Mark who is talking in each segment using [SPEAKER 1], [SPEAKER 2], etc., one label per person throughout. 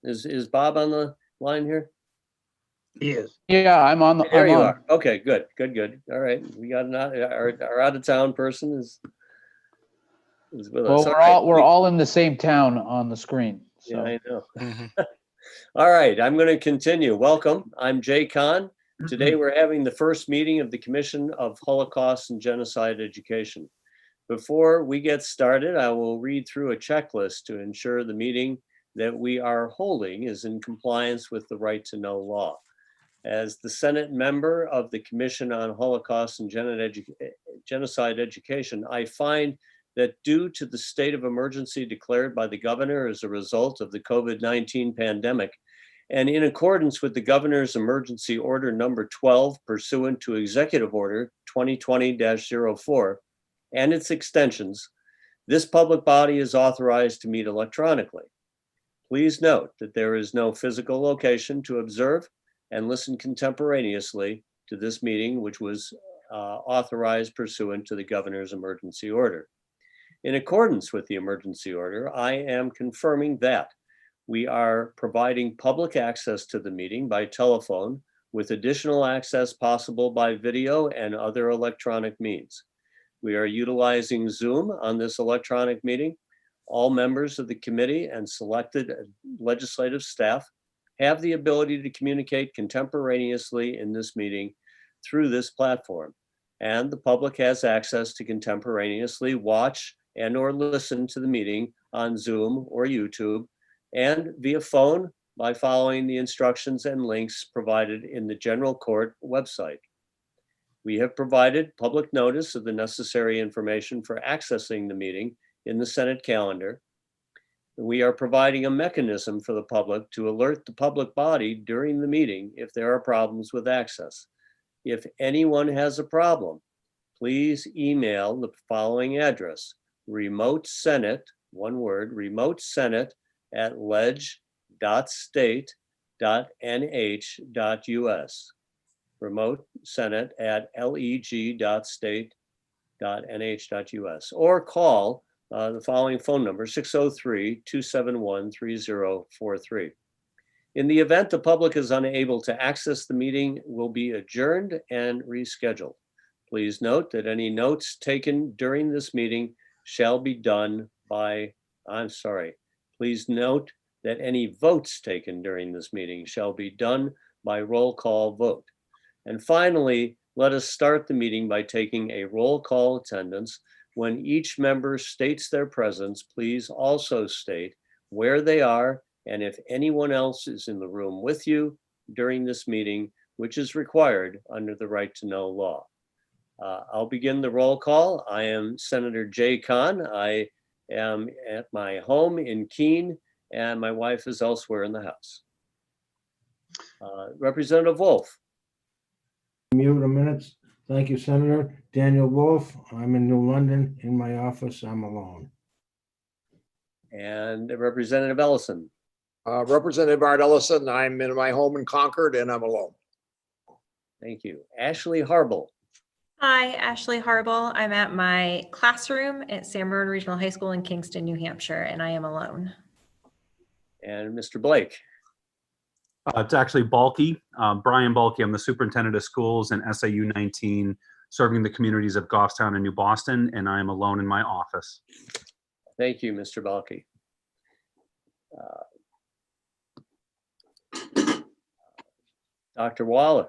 [SPEAKER 1] Is Bob on the line here?
[SPEAKER 2] He is.
[SPEAKER 3] Yeah, I'm on the.
[SPEAKER 1] There
[SPEAKER 3] I'm
[SPEAKER 1] you
[SPEAKER 3] on.
[SPEAKER 1] are. Okay, good. All right, we got our out of town person is with us.
[SPEAKER 3] Well, we're all in the same town on the screen. So.
[SPEAKER 1] Yeah, I know.
[SPEAKER 4] Mhm.
[SPEAKER 1] All right, I'm going to continue. Welcome. I'm Jay Kahn. Today we're having the first meeting of the Commission of Holocaust and Genocide Education. Before we get started, I will read through a checklist to ensure the meeting that we are holding is in compliance with the right to know law. As the Senate member of the Commission on Holocaust and Genocide Education, I find that due to the state of emergency declared by the governor as a result of the COVID-19 pandemic, and in accordance with the governor's emergency order number 12 pursuant to Executive Order 2020-04 and its extensions, this public body is authorized to meet electronically. Please note that there is no physical location to observe and listen contemporaneously to this meeting, which was authorized pursuant to the governor's emergency order. In accordance with the emergency order, I am confirming that we are providing public access to the meeting by telephone with additional access possible by video and other electronic means. We are utilizing Zoom on this electronic meeting. All members of the committee and selected legislative staff have the ability to communicate contemporaneously in this meeting through this platform. And the public has access to contemporaneously watch and/or listen to the meeting on Zoom or YouTube and via phone by following the instructions and links provided in the General Court website. We have provided public notice of the necessary information for accessing the meeting in the Senate calendar. We are providing a mechanism for the public to alert the public body during the meeting if there are problems with access. If anyone has a problem, please email the following address: remotesenate, one word, remotesenate@leg.state.nh.us. remotesenate@leg.state.nh.us, or call the following phone number, 603-271-3043. In the event the public is unable to access the meeting, will be adjourned and rescheduled. Please note that any notes taken during this meeting shall be done by, please note that any votes taken during this meeting shall be done by roll call vote. And finally, let us start the meeting by taking a roll call attendance. When each member states their presence, please also state where they are and if anyone else is in the room with you during this meeting, which is required under the right to know law. I'll begin the roll call. I am Senator Jay Kahn. I am at my home in Keene, and my wife is elsewhere in the house. Representative Wolf.
[SPEAKER 2] Mute a minute. Thank you, Senator. Daniel Wolf. I'm in New London. In my office, I'm alone.
[SPEAKER 1] And Representative Ellison.
[SPEAKER 5] Representative Art Ellison, I'm in my home in Concord and I'm alone.
[SPEAKER 1] Thank you. Ashley Harble.
[SPEAKER 6] Hi, Ashley Harble. I'm at my classroom at Sanborn Regional High School in Kingston, New Hampshire, and I am alone.
[SPEAKER 1] And Mr. Blake.
[SPEAKER 7] It's actually Balke, Brian Balke. I'm the superintendent of schools in SAU 19, serving the communities of Goffstown and New Boston, and I am alone in my office.
[SPEAKER 1] Thank you, Mr. Balke. Dr. Waller.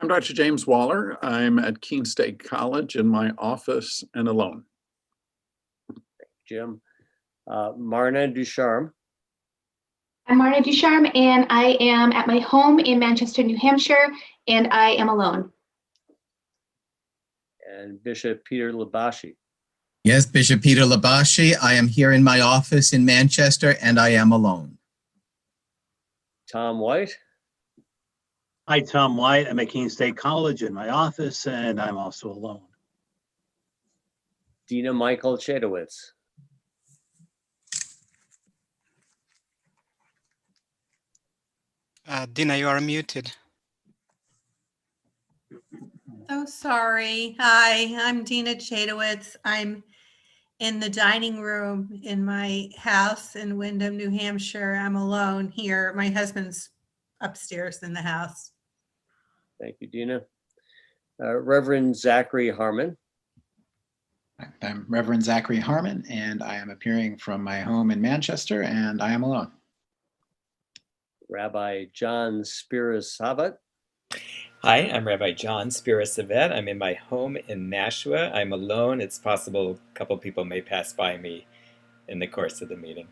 [SPEAKER 4] I'm Dr. James Waller. I'm at Keene State College in my office and alone.
[SPEAKER 1] Jim. Marna Ducharme.
[SPEAKER 8] I'm Marna Ducharme, and I am at my home in Manchester, New Hampshire, and I am alone.
[SPEAKER 1] And Bishop Peter Labashi.
[SPEAKER 9] Yes, Bishop Peter Labashi. I am here in my office in Manchester, and I am alone.
[SPEAKER 1] Tom White.
[SPEAKER 2] Hi, Tom White. I'm at Keene State College in my office, and I'm also alone.
[SPEAKER 1] Dina Michael Chadowitz.
[SPEAKER 10] Dina, you are muted.
[SPEAKER 11] Oh, sorry. Hi, I'm Dina Chadowitz. I'm
[SPEAKER 10] in the dining room in my house in Windham, New Hampshire. I'm alone here. My husband's upstairs in the house.
[SPEAKER 1] Thank you, Dina. Reverend Zachary Harmon.
[SPEAKER 11] I'm Reverend Zachary Harmon, and I am appearing from my home in Manchester, and I am alone.
[SPEAKER 1] Rabbi John Spiros Savat.
[SPEAKER 12] Hi, I'm Rabbi John Spiros Savet. I'm in my home in Nashua. I'm alone. It's possible a couple people may pass by me in the course of the meeting.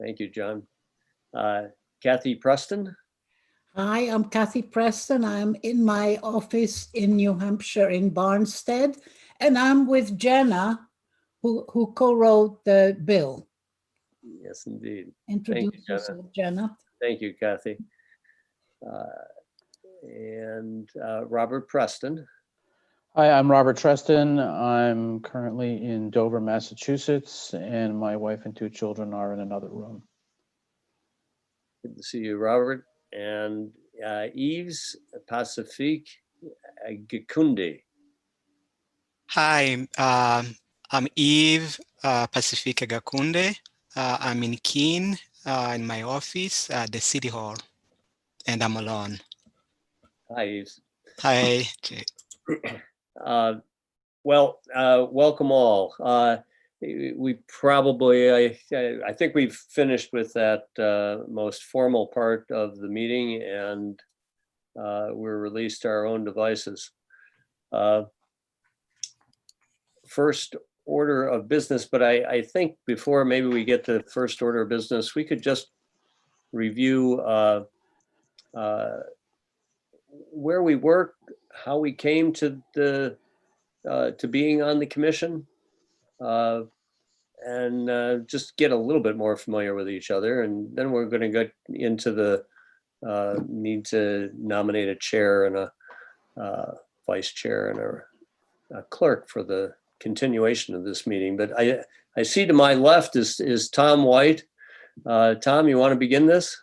[SPEAKER 1] Thank you, John. Kathy Preston.
[SPEAKER 13] Hi, I'm Kathy Preston. I'm in my office in New Hampshire in Barnstead, and I'm with Jenna, who co-wrote the bill.
[SPEAKER 1] Yes, indeed.
[SPEAKER 13] Introduce yourself, Jenna.
[SPEAKER 1] Thank you, Kathy. And Robert Preston.
[SPEAKER 3] Hi, I'm Robert Preston. I'm currently in Dover, Massachusetts, and my wife and 2 children are in another room.
[SPEAKER 1] Good to see you, Robert. And Yves Pacifique Gakunde.
[SPEAKER 14] Hi, I'm Yves Pacifica Gakunde. I'm in Keene in my office at the City Hall, and I'm alone.
[SPEAKER 1] Hi, Yves.
[SPEAKER 14] Hi, Jay.
[SPEAKER 1] Welcome all. We probably, I think we've finished with that most formal part of the meeting, and we're released to our own devices. First order of business, but I think before maybe we get to first order of business, we could just review where we work, how we came to the to being on the commission, and just get a little bit more familiar with each other. And then we're going to get into the need to nominate a chair and a vice chair and a clerk for the continuation of this meeting. But I see to my left is Tom White. Tom, you want to begin this?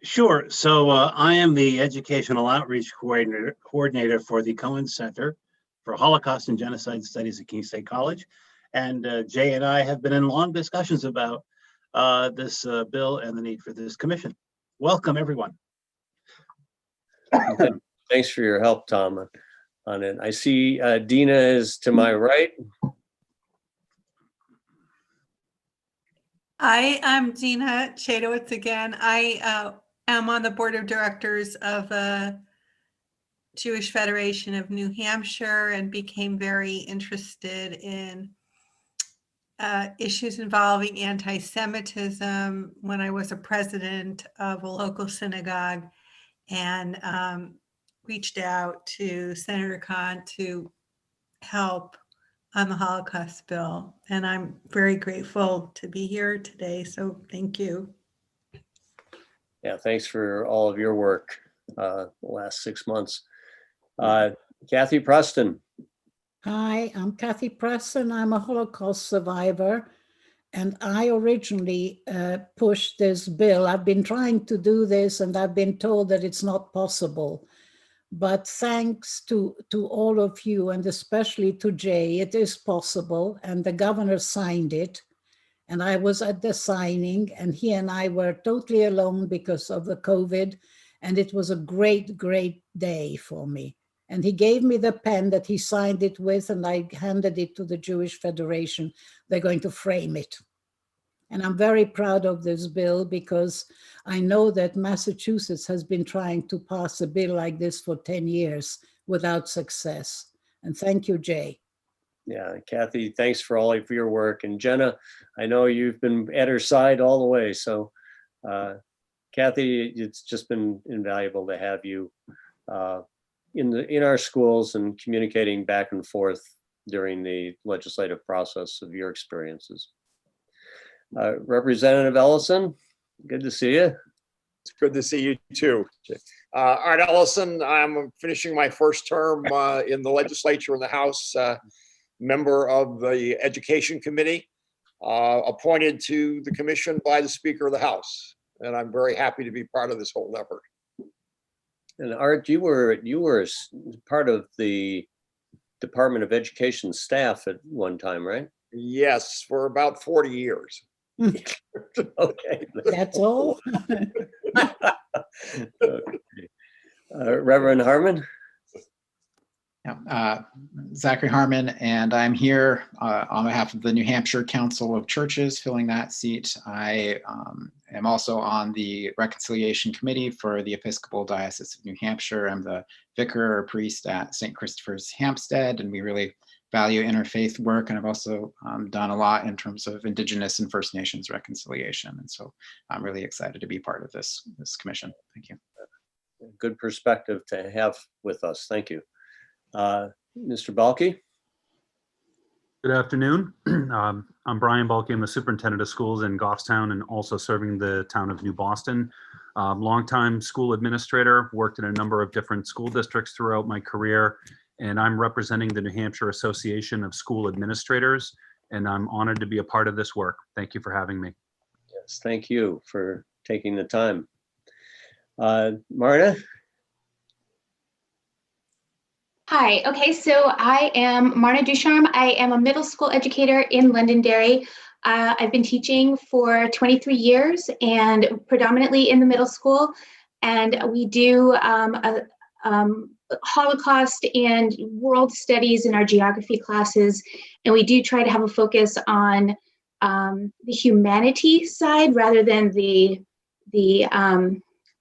[SPEAKER 15] Sure. So I am the Educational Outreach Coordinator for the Cohen Center for Holocaust and Genocide Studies at King State College. And Jay and I have been in long discussions about this bill and the need for this commission. Welcome, everyone.
[SPEAKER 1] Thanks for your help, Tom, on it. I see Dina is to my right.
[SPEAKER 10] I'm Dina Chadowitz again. I am on the board of directors of the Jewish Federation of New Hampshire and became very interested in issues involving anti-Semitism when I was a president of a local synagogue, and reached out to Senator Cohen to help on the Holocaust bill. And I'm very grateful to be here today. So thank you.
[SPEAKER 1] Yeah, thanks for all of your work the last 6 months. Kathy Preston.
[SPEAKER 13] Hi, I'm Kathy Preston. I'm a Holocaust survivor, and I originally pushed this bill. I've been trying to do this, and I've been told that it's not possible. But thanks to all of you, and especially to Jay, it is possible. And the governor signed it. And I was at the signing, and he and I were totally alone because of the COVID. And it was a great, great day for me. And he gave me the pen that he signed it with, and I handed it to the Jewish Federation. They're going to frame it. And I'm very proud of this bill because I know that Massachusetts has been trying to pass a bill like this for 10 years without success. And thank you, Jay.
[SPEAKER 1] Yeah, Kathy, thanks for all of your work. And Jenna, I know you've been at her side all the way. So Kathy, it's just been invaluable to have you in our schools and communicating back and forth during the legislative process of your experiences. Representative Ellison, good to see you.
[SPEAKER 5] It's good to see you too. Art Ellison, I'm finishing my first term in the legislature in the House, member of the Education Committee, appointed to the commission by the Speaker of the House. And I'm very happy to be part of this whole effort.
[SPEAKER 1] And Art, you were part of the Department of Education staff at one time, right?
[SPEAKER 5] Yes, for about 40 years.
[SPEAKER 1] Okay.
[SPEAKER 13] That's all?
[SPEAKER 1] Okay. Reverend Harmon?
[SPEAKER 11] Yeah, Zachary Harmon, and I'm here on behalf of the New Hampshire Council of Churches, filling that seat. I am also on the Reconciliation Committee for the Episcopal Diocese of New Hampshire. I'm the vicar or priest at St. Christopher's Hampstead, and we really value interfaith work. And I've also done a lot in terms of Indigenous and First Nations reconciliation. And so I'm really excited to be part of this commission. Thank you.
[SPEAKER 1] Good perspective to have with us. Thank you. Mr. Balke?
[SPEAKER 7] Good afternoon. I'm Brian Balke. I'm the superintendent of schools in Goffstown and also serving the town of New Boston. Longtime school administrator, worked in a number of different school districts throughout my career, and I'm representing the New Hampshire Association of School Administrators, and I'm honored to be a part of this work. Thank you for having me.
[SPEAKER 1] Yes, thank you for taking the time. Marta?
[SPEAKER 8] Hi, okay, so I am Marna Ducharme. I am a middle school educator in Londonderry. I've been teaching for 23 years and predominantly in the middle school. And we do Holocaust and world studies in our geography classes. And we do try to have a focus on the humanity side rather than the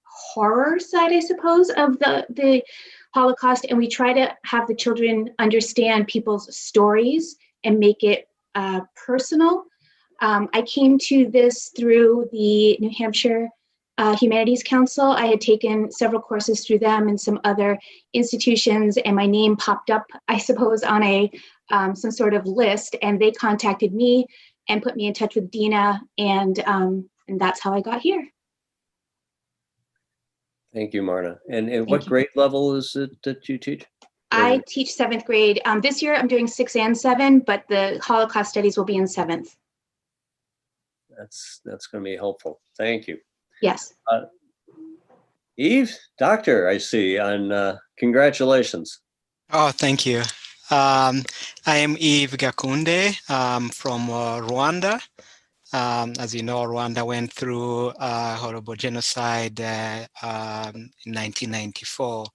[SPEAKER 8] horror side, I suppose, of the Holocaust, and we try to have the children understand people's stories and make it personal. I came to this through the New Hampshire Humanities Council. I had taken several courses through them and some other institutions, and my name popped up, I suppose, on a some sort of list, and they contacted me and put me in touch with Dina, and that's how I got here.
[SPEAKER 1] Thank you, Marta. And what grade level is it that you teach?
[SPEAKER 8] I teach 7th grade. This year I'm doing 6 and 7, but the Holocaust studies will be in 7th.
[SPEAKER 1] That's going to be helpful. Thank you.
[SPEAKER 8] Yes.
[SPEAKER 1] Eve, doctor, I see, and congratulations.
[SPEAKER 14] Oh, thank you. I am Eve Gakunde from Rwanda. As you know, Rwanda went through a horrible genocide in 1994.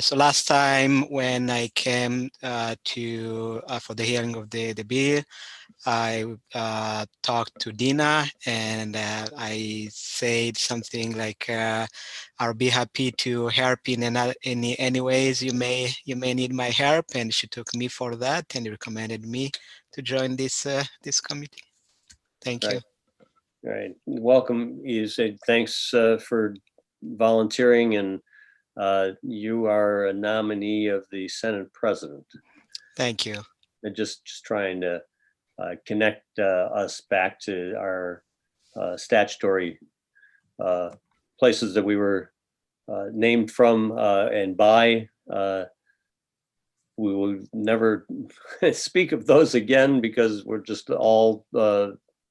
[SPEAKER 14] So last time when I came for the hearing of the bill, I talked to Dina and I said something like, "I'll be happy to help in any ways you may need my help," and she took me for that and recommended me to join this committee. Thank you.
[SPEAKER 1] Right. Welcome. You said thanks for volunteering, and you are a nominee of the Senate President.
[SPEAKER 14] Thank you.
[SPEAKER 1] And just trying to connect us back to our statutory places that we were named from and by. We will never speak of those again because we're just all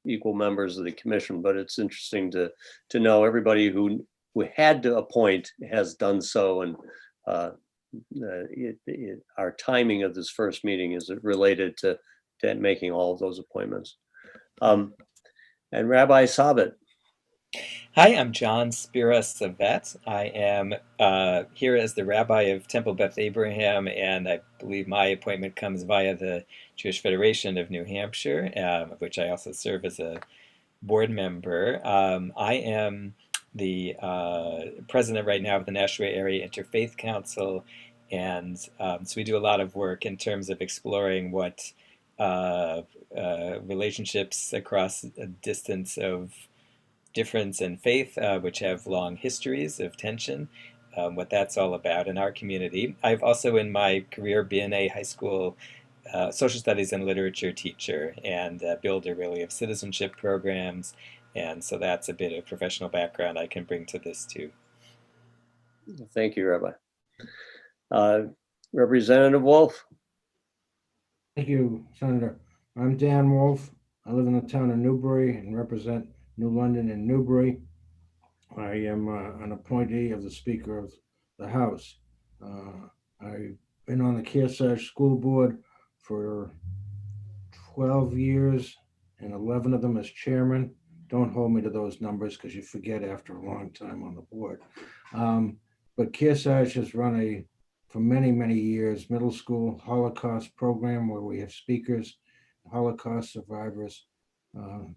[SPEAKER 1] equal members of the commission, but it's interesting to know everybody who had to appoint has done so, and our timing of this first meeting is related to making all of those appointments. And Rabbi Sabat.
[SPEAKER 12] Hi, I'm John Spira Savet. I am here as the rabbi of Temple Beth Abraham, and I believe my appointment comes via the Jewish Federation of New Hampshire, of which I also serve as a board member. I am the president right now of the Nashua Area Interfaith Council, and so we do a lot of work in terms of exploring what relationships across a distance of difference in faith, which have long histories of tension, what that's all about in our community. I've also in my career been a high school social studies and literature teacher and builder really of citizenship programs, and so that's a bit of professional background I can bring to this too.
[SPEAKER 1] Thank you, Rabbi. Representative Wolf.
[SPEAKER 2] Thank you, Senator. I'm Dan Wolf. I live in the town of Newbury and represent New London and Newbury. I am an appointee of the Speaker of the House. I been on the Kearsarge School Board for 12 years and 11 of them as chairman. Don't hold me to those numbers because you forget after a long time on the board. But Kearsarge has run for many, many years, middle school Holocaust program where we have speakers, Holocaust survivors,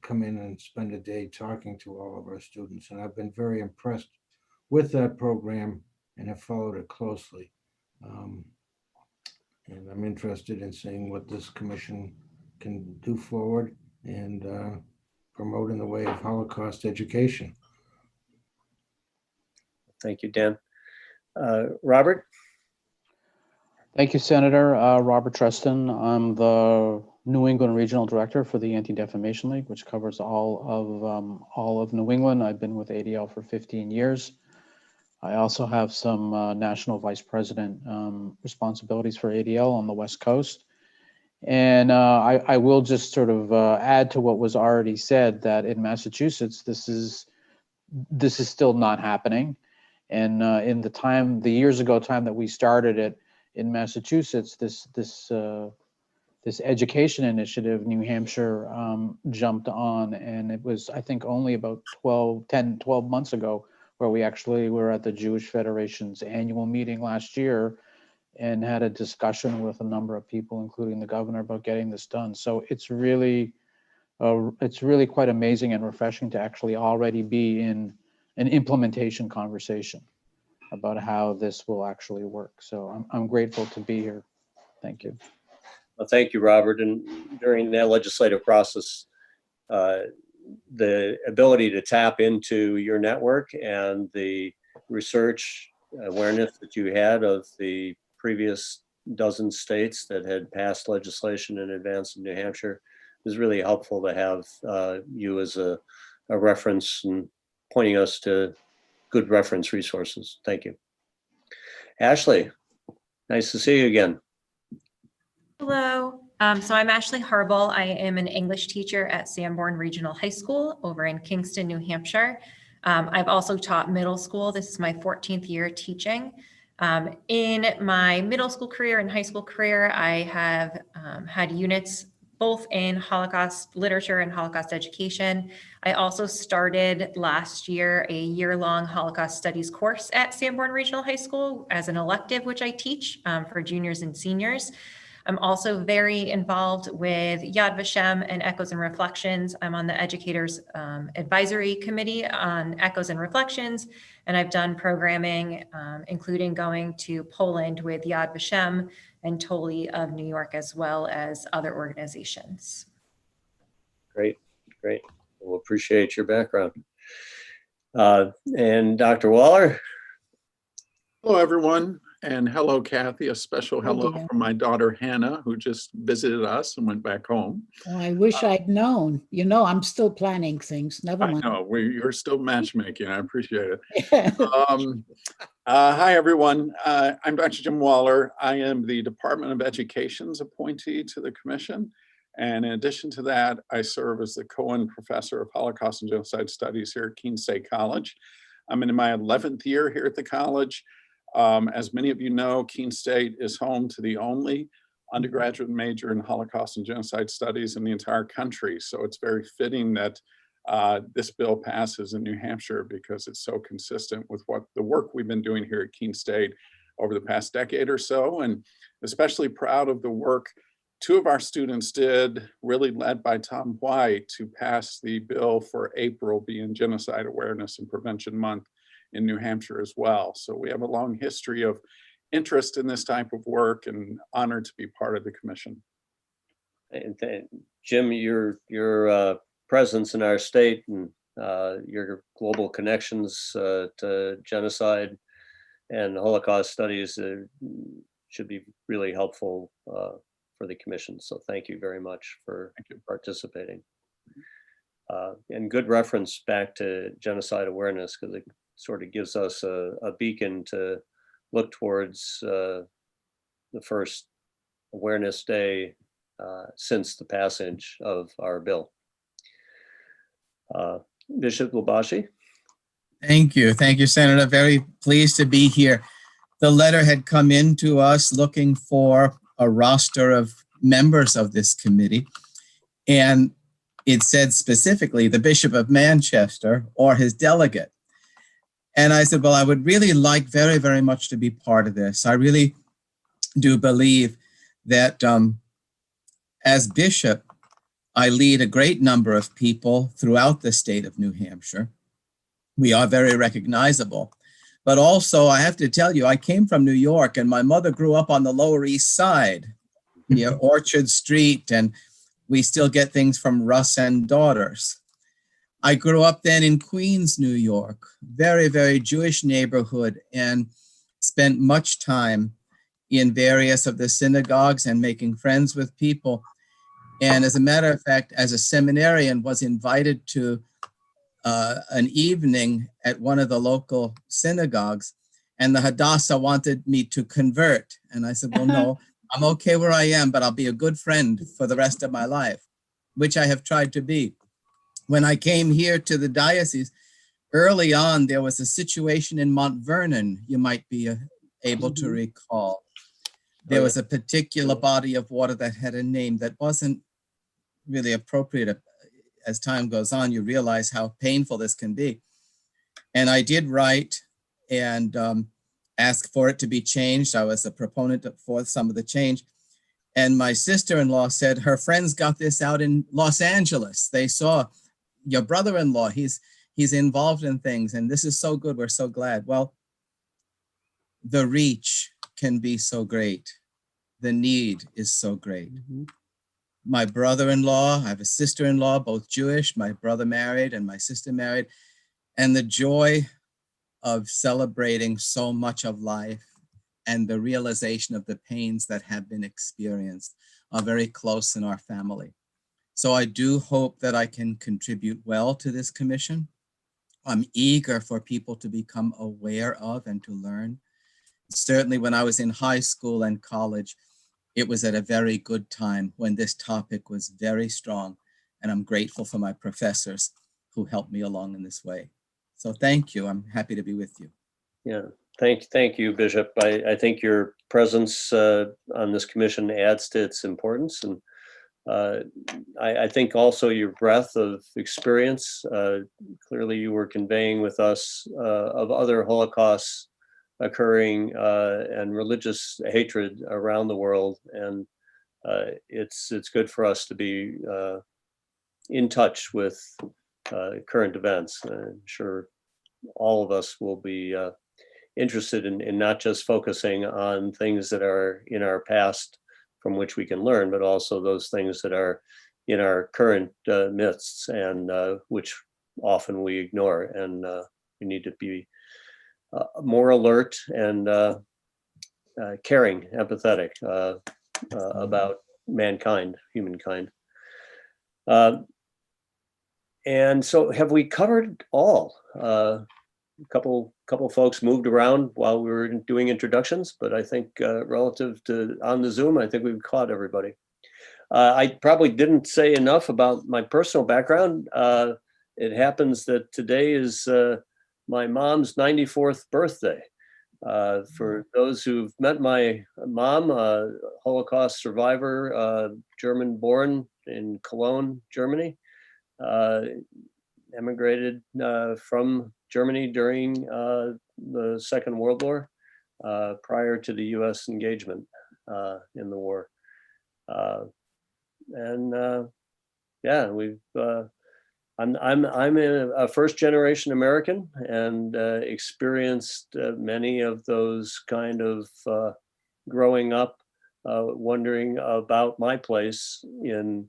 [SPEAKER 2] come in and spend a day talking to all of our students. And I've been very impressed with that program and have followed it closely. And I'm interested in seeing what this commission can do forward and promote in the way of Holocaust education.
[SPEAKER 1] Thank you, Dan. Robert?
[SPEAKER 3] Thank you, Senator. Robert Preston. I'm the New England Regional Director for the Anti-Defamation League, which covers all of New England. I've been with ADL for 15 years. I also have some national vice president responsibilities for ADL on the West Coast. And I will just sort of add to what was already said that in Massachusetts, this is still not happening. And in the years ago time that we started it in Massachusetts, this education initiative, New Hampshire jumped on, and it was, I think, only about 12 months ago where we actually were at the Jewish Federation's annual meeting last year and had a discussion with a number of people, including the governor, about getting this done. So it's really quite amazing and refreshing to actually already be in an implementation conversation about how this will actually work. So I'm grateful to be here. Thank you.
[SPEAKER 1] Well, thank you, Robert. And during that legislative process, the ability to tap into your network and the research awareness that you had of the previous dozen states that had passed legislation in advance of New Hampshire is really helpful to have you as a reference and pointing us to good reference resources. Thank you. Ashley, nice to see you again.
[SPEAKER 6] Hello. So I'm Ashley Harble. I am an English teacher at Sanborn Regional High School over in Kingston, New Hampshire. I've also taught middle school. This is my 14th year teaching. In my middle school career and high school career, I have had units both in Holocaust literature and Holocaust education. I also started last year a year-long Holocaust studies course at Sanborn Regional High School as an elective, which I teach for juniors and seniors. I'm also very involved with Yad Vashem and Echoes and Reflections. I'm on the Educators Advisory Committee on Echoes and Reflections, and I've done programming, including going to Poland with Yad Vashem and Toli of New York, as well as other organizations.
[SPEAKER 1] Great, great. We'll appreciate your background. And Dr. Waller?
[SPEAKER 4] Hello, everyone. And hello, Kathy. A special hello from my daughter, Hannah, who just visited us and went back home.
[SPEAKER 13] Oh, I wish I'd known. You know, I'm still planning things. Never mind.
[SPEAKER 4] I know, you're still matchmaking. I appreciate it. Hi, everyone. I'm Dr. Jim Waller. I am the Department of Education's appointee to the commission. And in addition to that, I serve as the Cohen Professor of Holocaust and Genocide Studies here at Keene State College. I'm in my 11th year here at the college. As many of you know, Keene State is home to the only undergraduate major in Holocaust and Genocide Studies in the entire country. So it's very fitting that this bill passes in New Hampshire because it's so consistent with what the work we've been doing here at Keene State over the past decade or so, and especially proud of the work two of our students did, really led by Tom White, to pass the bill for April being Genocide Awareness and Prevention Month in New Hampshire as well. So we have a long history of interest in this type of work and honored to be part of the commission.
[SPEAKER 1] And Jim, your presence in our state and your global connections to genocide and Holocaust studies should be really helpful for the commission. So thank you very much for participating. And good reference back to genocide awareness, because it sort of gives us a beacon to look towards the first Awareness Day since the passage of our bill. Bishop Labashi.
[SPEAKER 9] Thank you, Senator. Very pleased to be here. the letter had come in to us looking for a roster of members of this committee. And it said specifically the Bishop of Manchester or his delegate. And I said, well, I would really like very, very much to be part of this. I really do believe that as bishop, I lead a great number of people throughout the state of New Hampshire. We are very recognizable. But also, I have to tell you, I came from New York, and my mother grew up on the Lower East Side, near Orchard Street, and we still get things from Russ and Daughters. I grew up then in Queens, New York, very, very Jewish neighborhood, and spent much time in various of the synagogues and making friends with people. And as a matter of fact, as a seminarian, was invited to an evening at one of the local synagogues, and the Hadassah wanted me to convert. And I said, well, no, I'm okay where I am, but I'll be a good friend for the rest of my life, which I have tried to be. When I came here to the diocese, early on, there was a situation in Mount Vernon, you might be able to recall. There was a particular body of water that had a name that wasn't really appropriate. As time goes on, you realize how painful this can be. And I did write and ask for it to be changed. I was a proponent for some of the change. And my sister-in-law said her friends got this out in Los Angeles. They saw your brother-in-law, he's involved in things, and this is so good, we're so glad. Well, the reach can be so great. The need is so great. My brother-in-law, I have a sister-in-law, both Jewish, my brother married and my sister married, and the joy of celebrating so much of life and the realization of the pains that have been experienced are very close in our family. So I do hope that I can contribute well to this commission. I'm eager for people to become aware of and to learn. Certainly when I was in high school and college, it was at a very good time when this topic was very strong, and I'm grateful for my professors who helped me along in this way. So thank you. I'm happy to be with you.
[SPEAKER 1] Yeah, thank you, Bishop. I think your presence on this commission adds to its importance, and I think also your breadth of experience. Clearly, you were conveying with us of other Holocausts occurring and religious hatred around the world, and it's good for us to be in touch with current events. I'm sure all of us will be interested in not just focusing on things that are in our past from which we can learn, but also those things that are in our current midst and which often we ignore, and we need to be more alert and caring, empathetic about mankind, humankind. And so have we covered all? A couple folks moved around while we were doing introductions, but I think relative to on the Zoom, I think we've caught everybody. I probably didn't say enough about my personal background. It happens that today is my mom's 94th birthday. For those who've met my mom, Holocaust survivor, German born in Cologne, Germany, emigrated from Germany during the Second World War, prior to the US engagement in the war. Yeah, we've I'm a first generation American and experienced many of those kind of growing up, wondering about my place in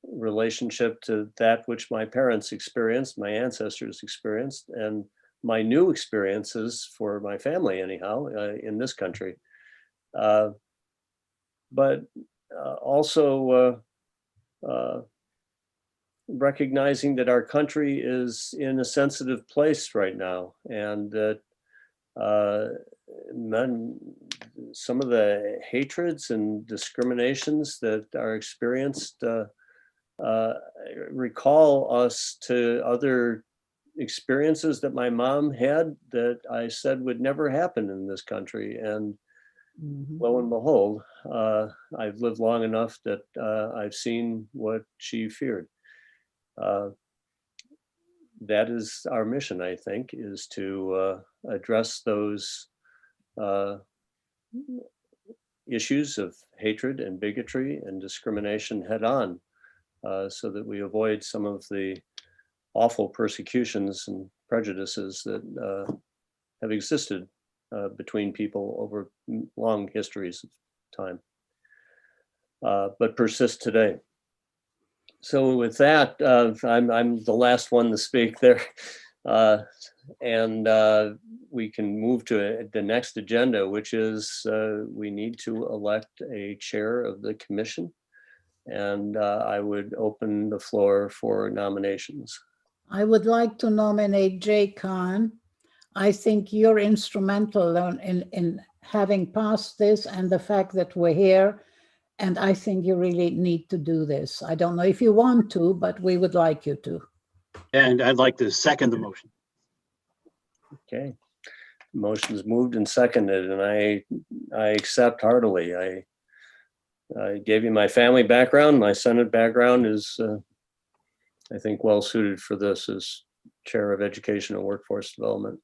[SPEAKER 1] relationship to that which my parents experienced, my ancestors experienced, and my new experiences for my family anyhow in this country. But also recognizing that our country is in a sensitive place right now, and that some of the hatreds and discriminations that are experienced recall us to other experiences that my mom had that I said would never happen in this country. And lo and behold, I've lived long enough that I've seen what she feared. That is our mission, I think, is to address those issues of hatred and bigotry and discrimination head on, so that we avoid some of the awful persecutions and prejudices that have existed between people over long histories of time, but persist today. So with that, I'm the last one to speak there. And we can move to the next agenda, which is we need to elect a chair of the commission. And I would open the floor for nominations.
[SPEAKER 13] I would like to nominate Jay Cohen. I think you're instrumental in having passed this and the fact that we're here. And I think you really need to do this. I don't know if you want to, but we would like you to.
[SPEAKER 15] And I'd like to second the motion.
[SPEAKER 1] Okay. Motion's moved and seconded, and I accept heartily. I gave you my family background. My Senate background is, I think, well suited for this as Chair of Education and Workforce Development.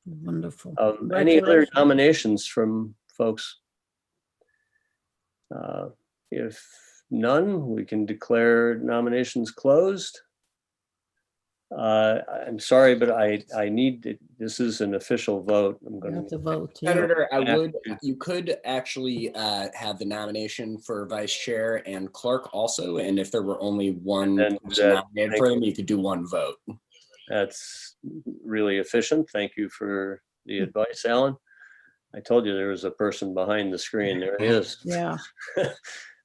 [SPEAKER 13] Wonderful.
[SPEAKER 1] Any other nominations from folks? If none, we can declare nominations closed. I'm sorry, but I need, this is an official vote. I'm going
[SPEAKER 13] to vote. Yeah.
[SPEAKER 16] Senator, you could actually have the nomination for vice chair and clerk also. And if there were only one person nominated for them, you could do one vote.
[SPEAKER 1] That's really efficient. Thank you for the advice, Alan. I told you there was a person behind the screen. There he is.
[SPEAKER 13] Yeah.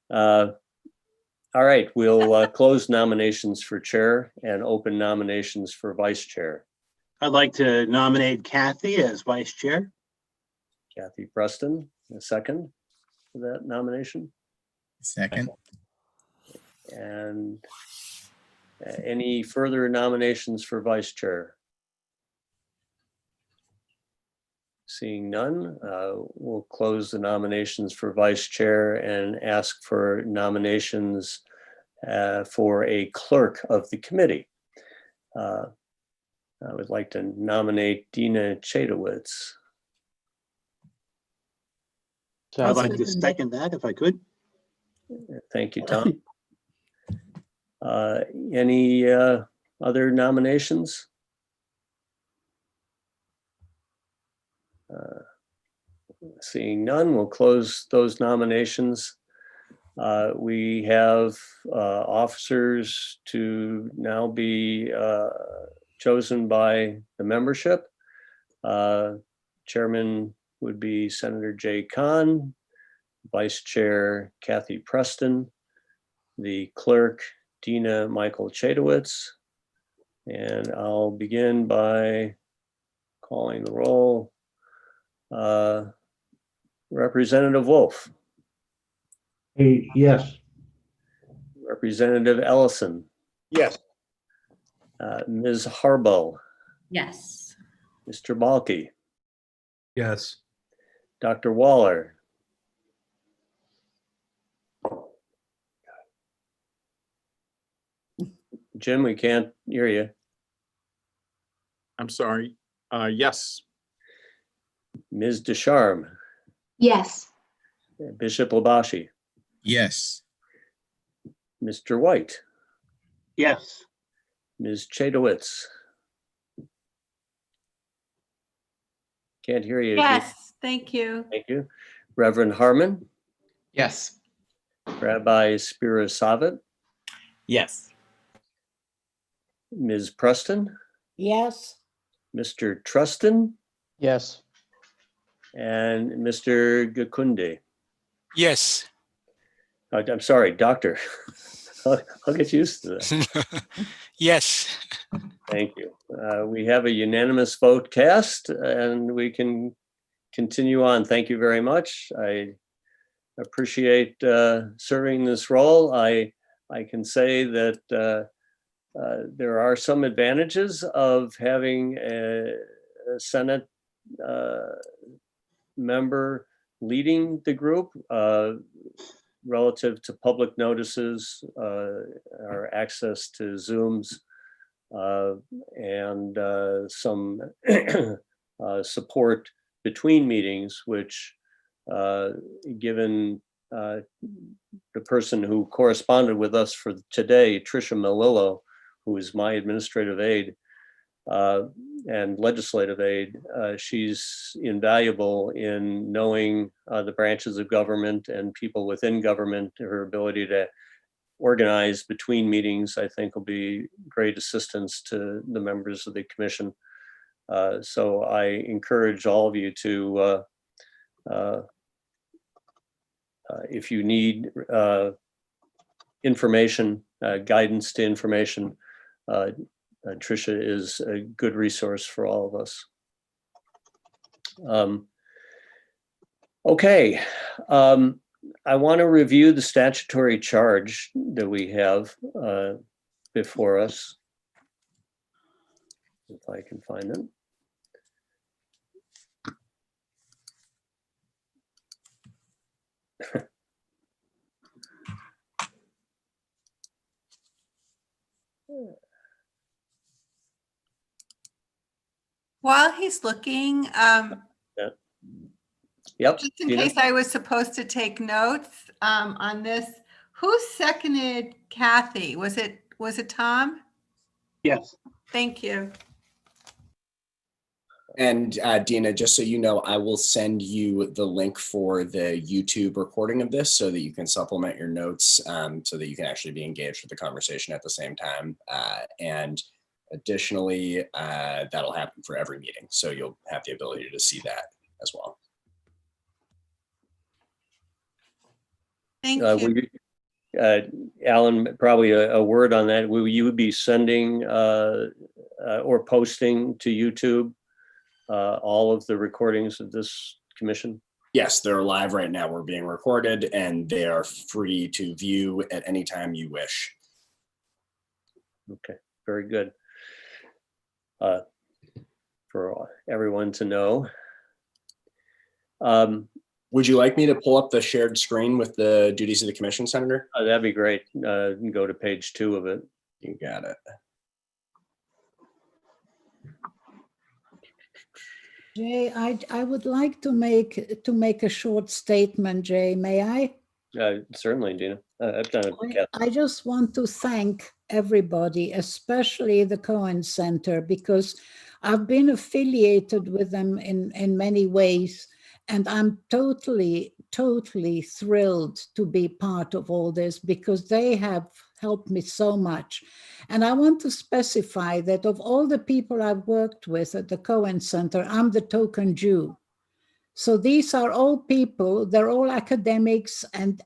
[SPEAKER 1] All right, we'll close nominations for chair and open nominations for vice chair.
[SPEAKER 15] I'd like to nominate Kathy as vice chair.
[SPEAKER 1] Kathy Preston, a second for that nomination.
[SPEAKER 9] Second.
[SPEAKER 1] And any further nominations for vice chair? Seeing none, we'll close the nominations for vice chair and ask for nominations for a clerk of the committee. I would like to nominate Dina Chadowitz.
[SPEAKER 15] So I'd like to second that if I could.
[SPEAKER 1] Thank you, Tom. Any other nominations? Seeing none, we'll close those nominations. We have officers to now be chosen by the membership. Chairman would be Senator Jay Cohen, Vice Chair Kathy Preston, the clerk Dina Michael Chadowitz, and I'll begin by calling the roll. Representative Wolf.
[SPEAKER 2] Yes.
[SPEAKER 1] Representative Ellison.
[SPEAKER 5] Yes.
[SPEAKER 1] Ms. Harbaugh.
[SPEAKER 6] Yes.
[SPEAKER 1] Mr. Balke.
[SPEAKER 7] Yes.
[SPEAKER 1] Dr. Waller. Jim, we can't hear you.
[SPEAKER 4] I'm sorry. Yes.
[SPEAKER 1] Ms. Descharmes.
[SPEAKER 8] Yes.
[SPEAKER 1] Bishop Labashi.
[SPEAKER 9] Yes.
[SPEAKER 1] Mr. White.
[SPEAKER 15] Yes.
[SPEAKER 1] Ms. Chadowitz. Can't hear you.
[SPEAKER 10] Yes, thank you.
[SPEAKER 1] Thank you. Reverend Harmon.
[SPEAKER 11] Yes.
[SPEAKER 1] Rabbi Spira Savitt.
[SPEAKER 12] Yes.
[SPEAKER 1] Ms. Preston.
[SPEAKER 13] Yes.
[SPEAKER 1] Mr. Trustin.
[SPEAKER 3] Yes.
[SPEAKER 1] And Mr. Gakunde.
[SPEAKER 14] Yes.
[SPEAKER 1] I'm sorry, Doctor. I'll get used to that.
[SPEAKER 14] Yes.
[SPEAKER 1] Thank you. We have a unanimous vote cast and we can continue on. Thank you very much. I appreciate serving this role. I can say that There are some advantages of having a Senate member leading the group relative to public notices, our access to Zooms, and some support between meetings, which given the person who corresponded with us for today, Tricia Melillo, who is my administrative aide and legislative aide, she's invaluable in knowing the branches of government and people within government. Her ability to organize between meetings, I think, will be great assistance to the members of the commission. So I encourage all of you to, if you need information, guidance to information, Tricia is a good resource for all of us. Okay, I want to review the statutory charge that we have before us, if I can find it.
[SPEAKER 10] While he's looking,
[SPEAKER 1] Yep.
[SPEAKER 10] just in
[SPEAKER 1] Gina?
[SPEAKER 10] case I was supposed to take notes on this, who seconded Kathy? Was it Tom?
[SPEAKER 15] Yes.
[SPEAKER 10] Thank you.
[SPEAKER 16] And Dina, just so you know, I will send you the link for the YouTube recording of this so that you can supplement your notes so that you can actually be engaged with the conversation at the same time. And additionally, that'll happen for every meeting. So you'll have the ability to see that as well.
[SPEAKER 10] Thank
[SPEAKER 1] you. Alan, probably a word on that. Will you be sending or posting to YouTube all of the recordings of this commission?
[SPEAKER 16] Yes, they're live right now. We're being recorded and they are free to view at any time you wish.
[SPEAKER 1] Okay, very good. For everyone to know.
[SPEAKER 16] Would you like me to pull up the shared screen with the duties of the commission, Senator?
[SPEAKER 1] That'd be great. You can go to page 2 of it.
[SPEAKER 16] You got it.
[SPEAKER 13] Jay, I would like to make a short statement, Jay, may I?
[SPEAKER 1] Certainly, Dina. I've done it.
[SPEAKER 13] I just want to thank everybody, especially the Cohen Center, because I've been affiliated with them in many ways, and I'm totally thrilled to be part of all this because they have helped me so much. And I want to specify that of all the people I've worked with at the Cohen Center, I'm the token Jew. So these are all people, they're all academics and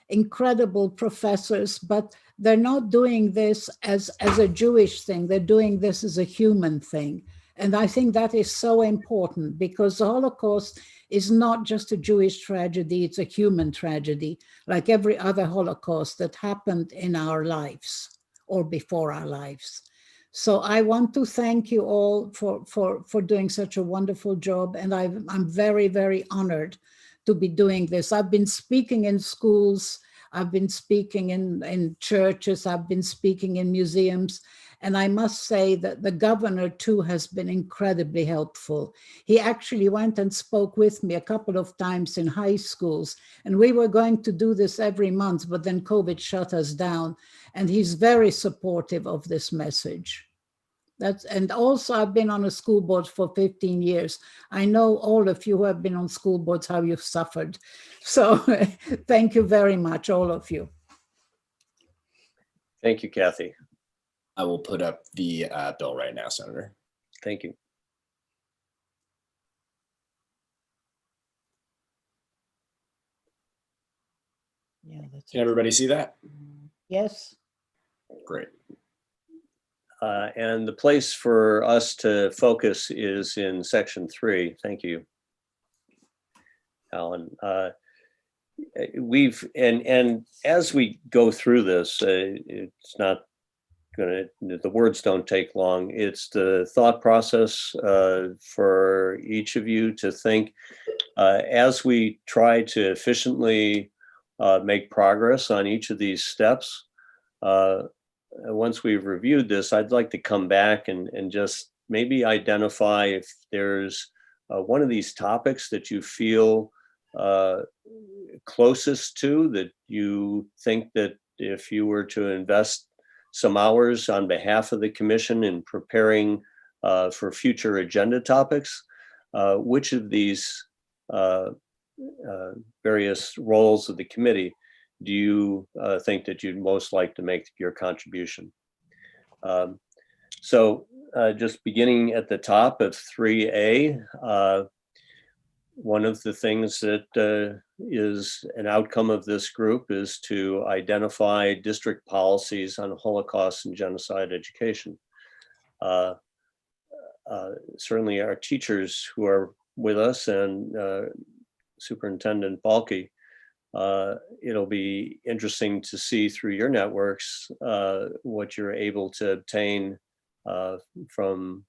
[SPEAKER 13] incredible professors, but they're not doing this as a Jewish thing. They're doing this as a human thing. And I think that is so important because the Holocaust is not just a Jewish tragedy, it's a human tragedy, like every other Holocaust that happened in our lives or before our lives. So I want to thank you all for doing such a wonderful job. And I'm very, very honored to be doing this. I've been speaking in schools, I've been speaking in churches, I've been speaking in museums. And I must say that the governor too has been incredibly helpful. He actually went and spoke with me a couple of times in high schools, and we were going to do this every month, but then COVID shut us down. And he's very supportive of this message. And also I've been on a school board for 15 years. I know all of you who have been on school boards, how you've suffered. So thank you very much, all of you.
[SPEAKER 1] Thank you, Kathy.
[SPEAKER 16] I will put up the bill right now, Senator.
[SPEAKER 1] Thank you.
[SPEAKER 13] Yeah,
[SPEAKER 16] Can everybody see that?
[SPEAKER 13] Yes.
[SPEAKER 16] Great.
[SPEAKER 1] And the place for us to focus is in section 3. Thank you, Alan. And as we go through this, it's not the words don't take long. It's the thought process for each of you to think as we try to efficiently make progress on each of these steps. Once we've reviewed this, I'd like to come back and just maybe identify if there's one of these topics that you feel closest to, that you think that if you were to invest some hours on behalf of the commission in preparing for future agenda topics, which of these various roles of the committee do you think that you'd most like to make your contribution? So just beginning at the top of 3A, one of the things that is an outcome of this group is to identify district policies on Holocaust and genocide education. Certainly our teachers who are with us and Superintendent Balke, it'll be interesting to see through your networks what you're able to obtain from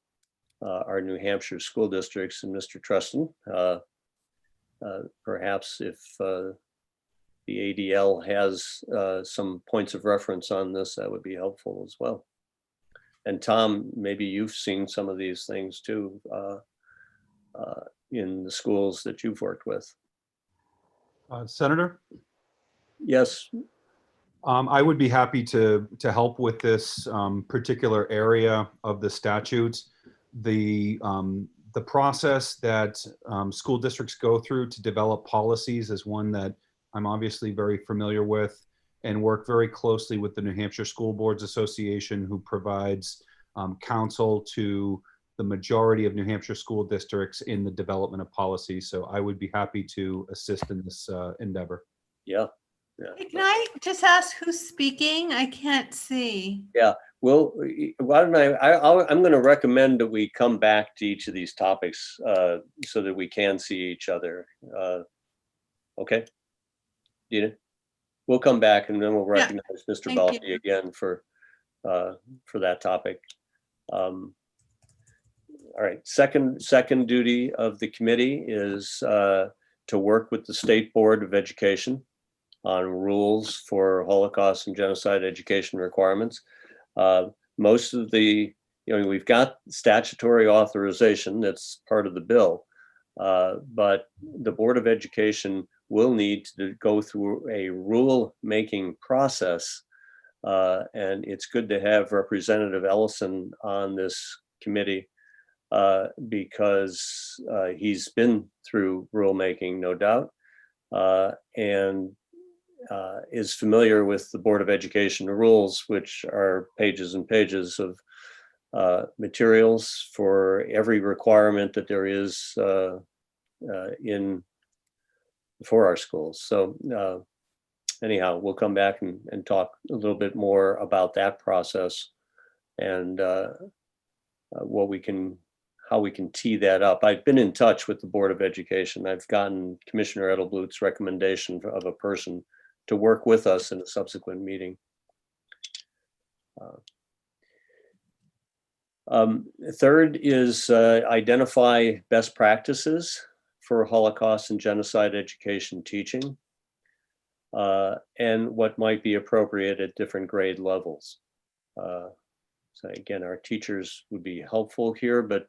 [SPEAKER 1] our New Hampshire school districts and Mr. Preston. Perhaps if the ADL has some points of reference on this, that would be helpful as well. And Tom, maybe you've seen some of these things too in the schools that you've worked with.
[SPEAKER 7] Senator?
[SPEAKER 1] Yes.
[SPEAKER 7] I would be happy to help with this particular area of the statute. The process that school districts go through to develop policies is one that I'm obviously very familiar with, and work very closely with the New Hampshire School Boards Association, who provides counsel to the majority of New Hampshire school districts in the development of policy. So I would be happy to assist in this endeavor.
[SPEAKER 1] Yeah.
[SPEAKER 10] Hey, can I just ask who's speaking? I can't see.
[SPEAKER 1] Yeah. Well, why don't I'm going to recommend that we come back to each of these topics so that we can see each other. Okay, Dina? We'll come back and then we'll recognize Mr. Balke again for that topic. All right, second duty of the committee is to work with the State Board of Education on rules for Holocaust and genocide education requirements. Most of the, we've got statutory authorization that's part of the bill, but the Board of Education will need to go through a rule-making process, and it's good to have Representative Ellison on this committee because he's been through rulemaking, no doubt, and is familiar with the Board of Education rules, which are pages and pages of materials for every requirement that there is for our schools. So anyhow, we'll come back and talk a little bit more about that process and how we can tee that up. I've been in touch with the Board of Education. I've gotten Commissioner Edelbluth's recommendation of a person to work with us in a subsequent meeting. Third is identify best practices for Holocaust and genocide education teaching and what might be appropriate at different grade levels. So again, our teachers would be helpful here, but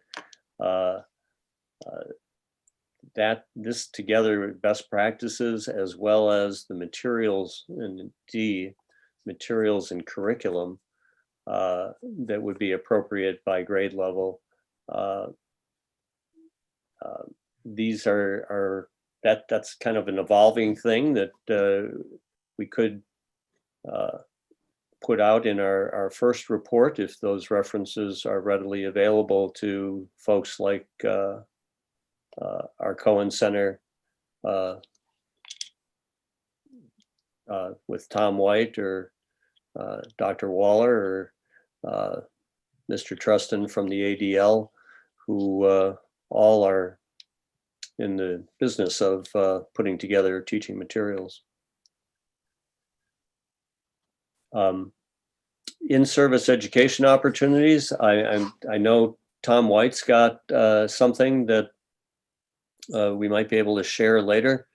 [SPEAKER 1] this together with best practices as well as the materials and materials and curriculum that would be appropriate by grade level. These that's kind of an evolving thing that we could put out in our first report if those references are readily available to folks like our Cohen Center with Tom White or Dr. Waller or Mr. Trustin from the ADL, who all are in the business of putting together teaching materials. in-service education opportunities. I know Tom White's got something that we might be able to share later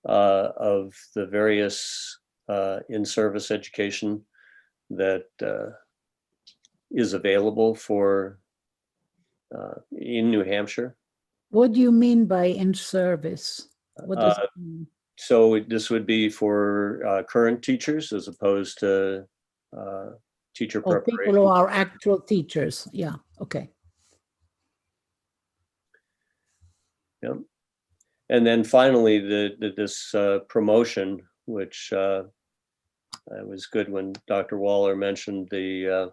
[SPEAKER 1] of the various in-service education that is available for in New Hampshire.
[SPEAKER 13] What do you mean by in service? What does it mean?
[SPEAKER 1] So this would be for current teachers as opposed to teacher
[SPEAKER 13] Oh,
[SPEAKER 1] preparation.
[SPEAKER 13] people who are actual teachers. Yeah, okay.
[SPEAKER 1] Yep. And then finally, this promotion, which it was good when Dr. Waller mentioned the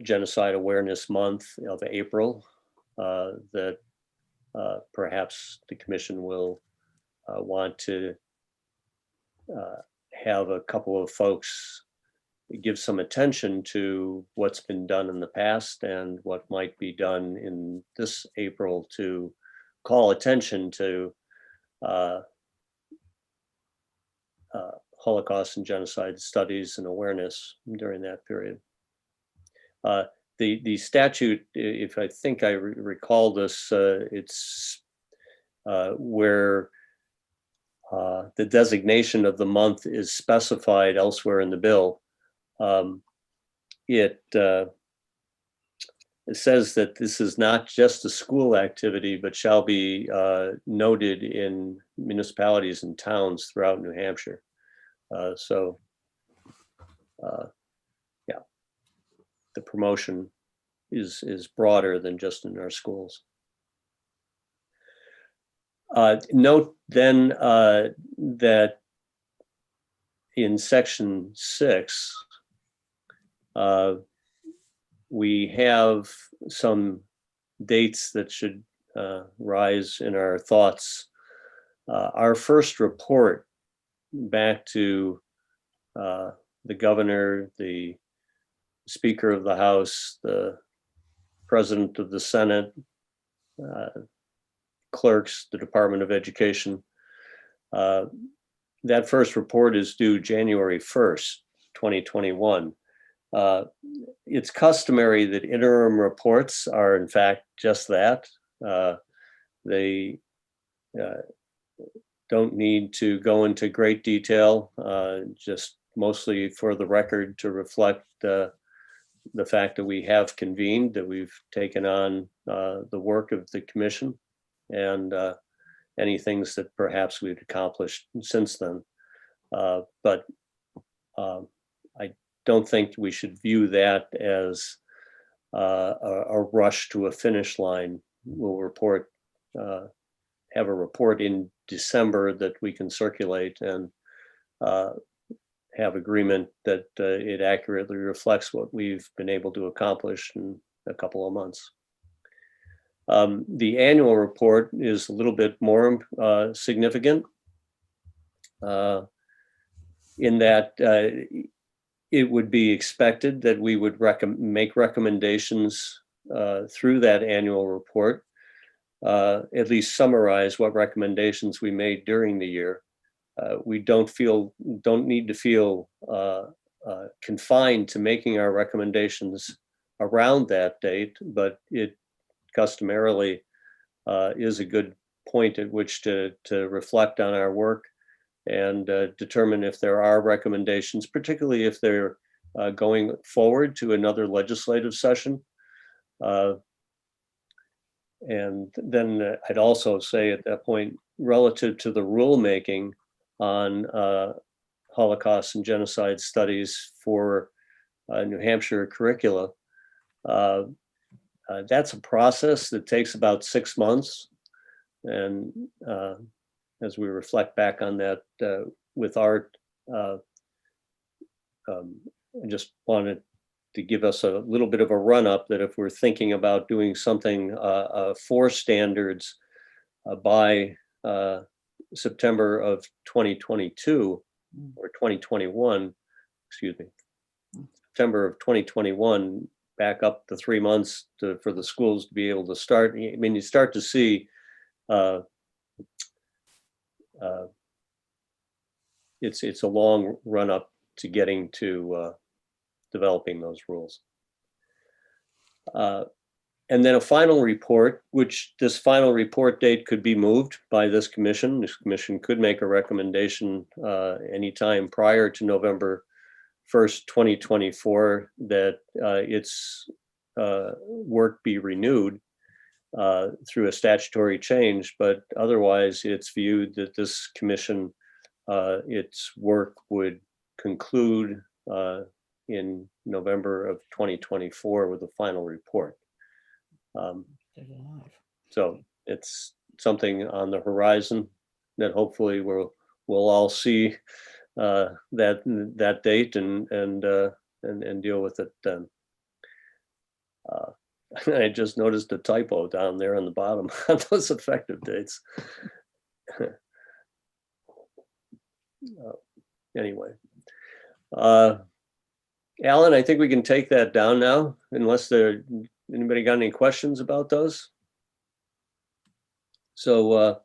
[SPEAKER 1] Genocide Awareness Month of April, that perhaps the commission will want to have a couple of folks give some attention to what's been done in the past and what might be done in this April to call attention to Holocaust and genocide studies and awareness during that period. The statute, if I think I recall this, it's where the designation of the month is specified elsewhere in the bill. It says that this is not just a school activity, but shall be noted in municipalities and towns throughout New Hampshire. Yeah, the promotion is broader than just in our schools. Note then that in section 6, we have some dates that should rise in our thoughts. Our first report back to the governor, the Speaker of the House, the President of the Senate, clerks, the Department of Education. That first report is due January 1st, 2021. It's customary that interim reports are in fact just that. They don't need to go into great detail, just mostly for the record to reflect the fact that we have convened, that we've taken on the work of the commission and any things that perhaps we've accomplished since then. But I don't think we should view that as a rush to a finish line. We'll report, have a report in December that we can circulate and have agreement that it accurately reflects what we've been able to accomplish in a couple of months. The annual report is a little bit more significant in that it would be expected that we would make recommendations through that annual report, at least summarize what recommendations we made during the year. We don't need to feel confined to making our recommendations around that date, but it customarily is a good point at which to reflect on our work and determine if there are recommendations, particularly if they're going forward to another legislative session. And then I'd also say at that point, relative to the rulemaking on Holocaust and genocide studies for New Hampshire curricula, that's a process that takes about 6 months. And as we reflect back on that with Art, I just wanted to give us a little bit of a run up that if we're thinking about doing something for standards by September of 2022 or 2021, excuse me, September of 2021, back up to 3 months for the schools to be able to start. I mean, you start to see it's a long run up to getting to developing those rules. And then a final report, which this final report date could be moved by this commission. This commission could make a recommendation anytime prior to November 1st, 2024, that its work be renewed through a statutory change, but otherwise it's viewed that this commission, its work would conclude in November of 2024 with a final report. So it's something on the horizon that hopefully we'll all see that date and deal with it then. I just noticed a typo down there on the bottom on those effective dates. Anyway, Alan, I think we can take that down now, unless anybody got any questions about those? So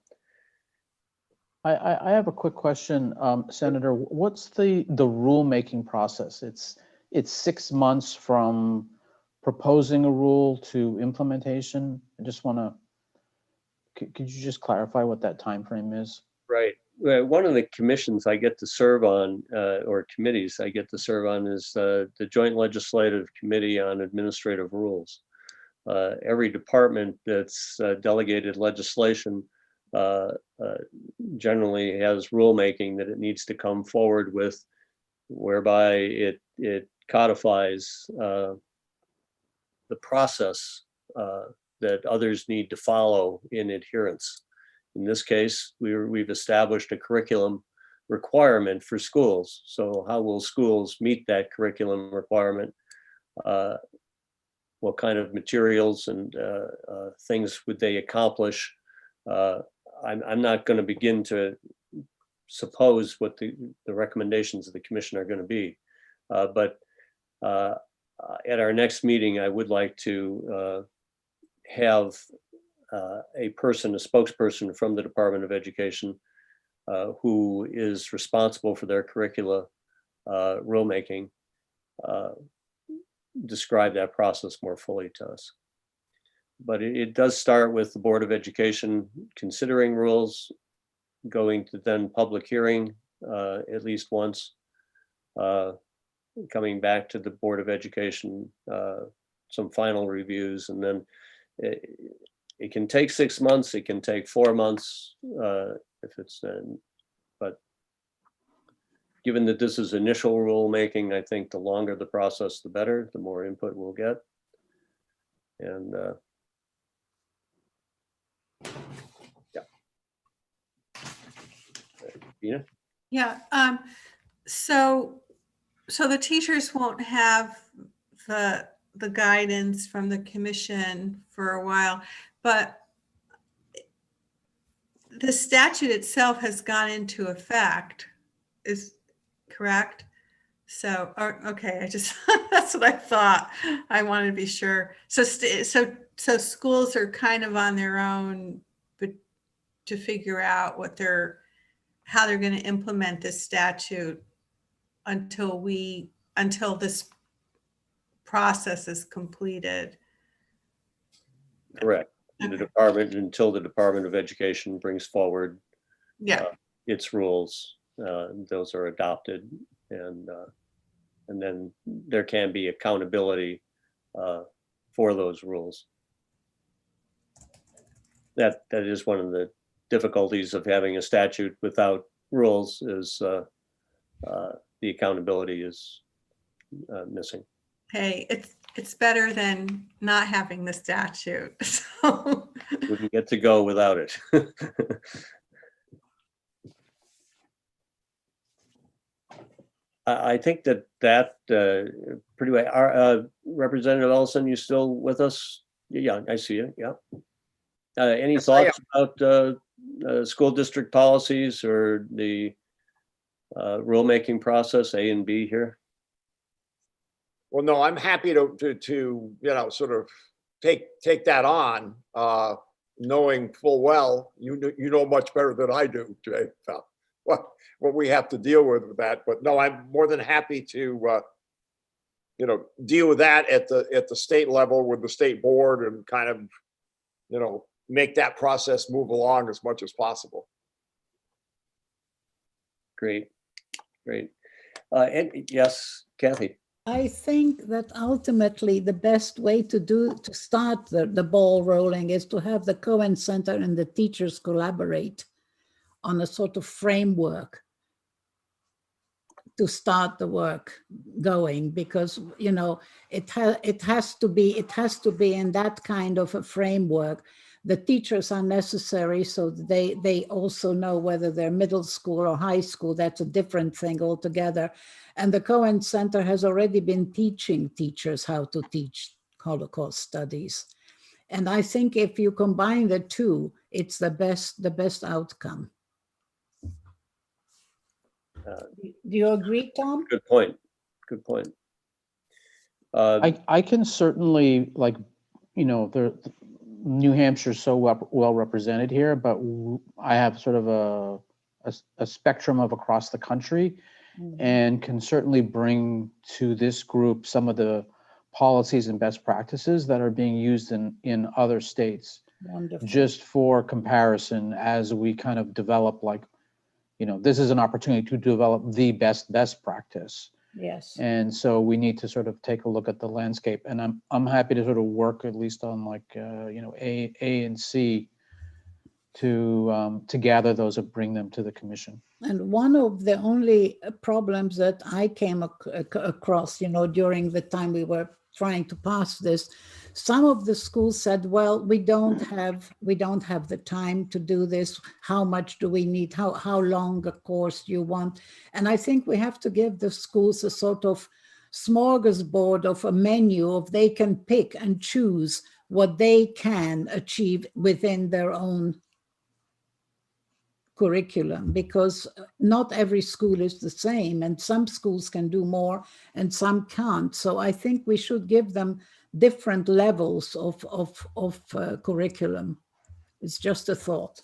[SPEAKER 3] I have a quick question, Senator. What's the rulemaking process? It's 6 months from proposing a rule to implementation. I just want to, could you just clarify what that time frame is?
[SPEAKER 1] right. One of the commissions I get to serve on, or committees I get to serve on, is the Joint Legislative Committee on Administrative Rules. Every department that's delegated legislation generally has rulemaking that it needs to come forward with, whereby it codifies the process that others need to follow in adherence. In this case, we've established a curriculum requirement for schools. So how will schools meet that curriculum requirement? What kind of materials and things would they accomplish? I'm not going to begin to suppose what the recommendations of the commission are going to be. But at our next meeting, I would like to have a spokesperson from the Department of Education who is responsible for their curricula rulemaking, describe that process more fully to us. But it does start with the Board of Education considering rules, going to then public hearing at least once, coming back to the Board of Education, some final reviews, and then it can take 6 months, it can take 4 months if it's, but given that this is initial rulemaking, I think the longer the process, the better, the more input we'll get. And yeah. Dina?
[SPEAKER 10] Yeah, so the teachers won't have the guidance from the commission for a while, but the statute itself has gone into effect, is correct? So, okay, that's what I thought. I wanted to be sure. So schools are kind of on their own, but to figure out how they're going to implement this statute until this process is completed.
[SPEAKER 1] Correct. The department, until the Department of Education brings forward its rules, those are adopted, and then there can be accountability for those rules. That is one of the difficulties of having a statute without rules, is the accountability is missing.
[SPEAKER 10] Hey, it's better than not having the statute. So
[SPEAKER 1] Wouldn't get to go without it. I think that pretty well. Representative Ellison, you still with us? Yeah, I see you. Yeah. Any thoughts about school district policies or the rulemaking process, A and B here?
[SPEAKER 5] Well, no, I'm happy to sort of take that on, knowing full well you know much better than I do, Jay, what we have to deal with that. But no, I'm more than happy to deal with that at the state level with the state board and kind of, make that process move along as much as possible.
[SPEAKER 1] Great. And yes, Kathy.
[SPEAKER 13] I think that ultimately the best way to start the ball rolling is to have the Cohen Center and the teachers collaborate on a sort of framework to start the work going, because it has to be in that kind of a framework. The teachers are necessary so they also know whether they're middle school or high school. That's a different thing altogether. And the Cohen Center has already been teaching teachers how to teach Holocaust studies. And I think if you combine the two, it's the best outcome. Do you agree, Tom?
[SPEAKER 1] Good point.
[SPEAKER 3] I can certainly, New Hampshire's so well represented here, but I have sort of a spectrum of across the country, and can certainly bring to this group some of the policies and best practices that are being used in other states.
[SPEAKER 13] Wonderful.
[SPEAKER 3] Just for comparison, as we kind of develop, this is an opportunity to develop the best practice.
[SPEAKER 13] Yes.
[SPEAKER 3] And so we need to sort of take a look at the landscape, and I'm happy to sort of work at least on A and C to gather those and bring them to the commission.
[SPEAKER 13] And one of the only problems that I came across, during the time we were trying to pass this, some of the schools said, well, we don't have the time to do this. How much do we need? How long a course do you want? And I think we have to give the schools a sort of smorgasbord of a menu of they can pick and choose what they can achieve within their own curriculum, because not every school is the same, and some schools can do more and some can't. So I think we should give them different levels of curriculum. It's just a thought.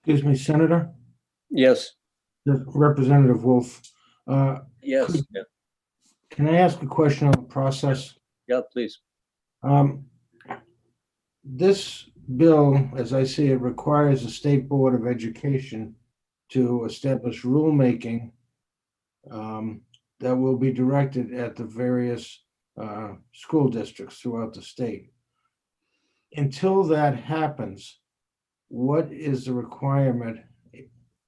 [SPEAKER 2] Excuse me, Senator?
[SPEAKER 1] Yes.
[SPEAKER 2] Representative Wolf.
[SPEAKER 1] Yes.
[SPEAKER 2] Can I ask a question on the process?
[SPEAKER 1] Yeah, please.
[SPEAKER 2] This bill, as I see it, requires the State Board of Education to establish rulemaking that will be directed at the various school districts throughout the state. Until that happens, what is the requirement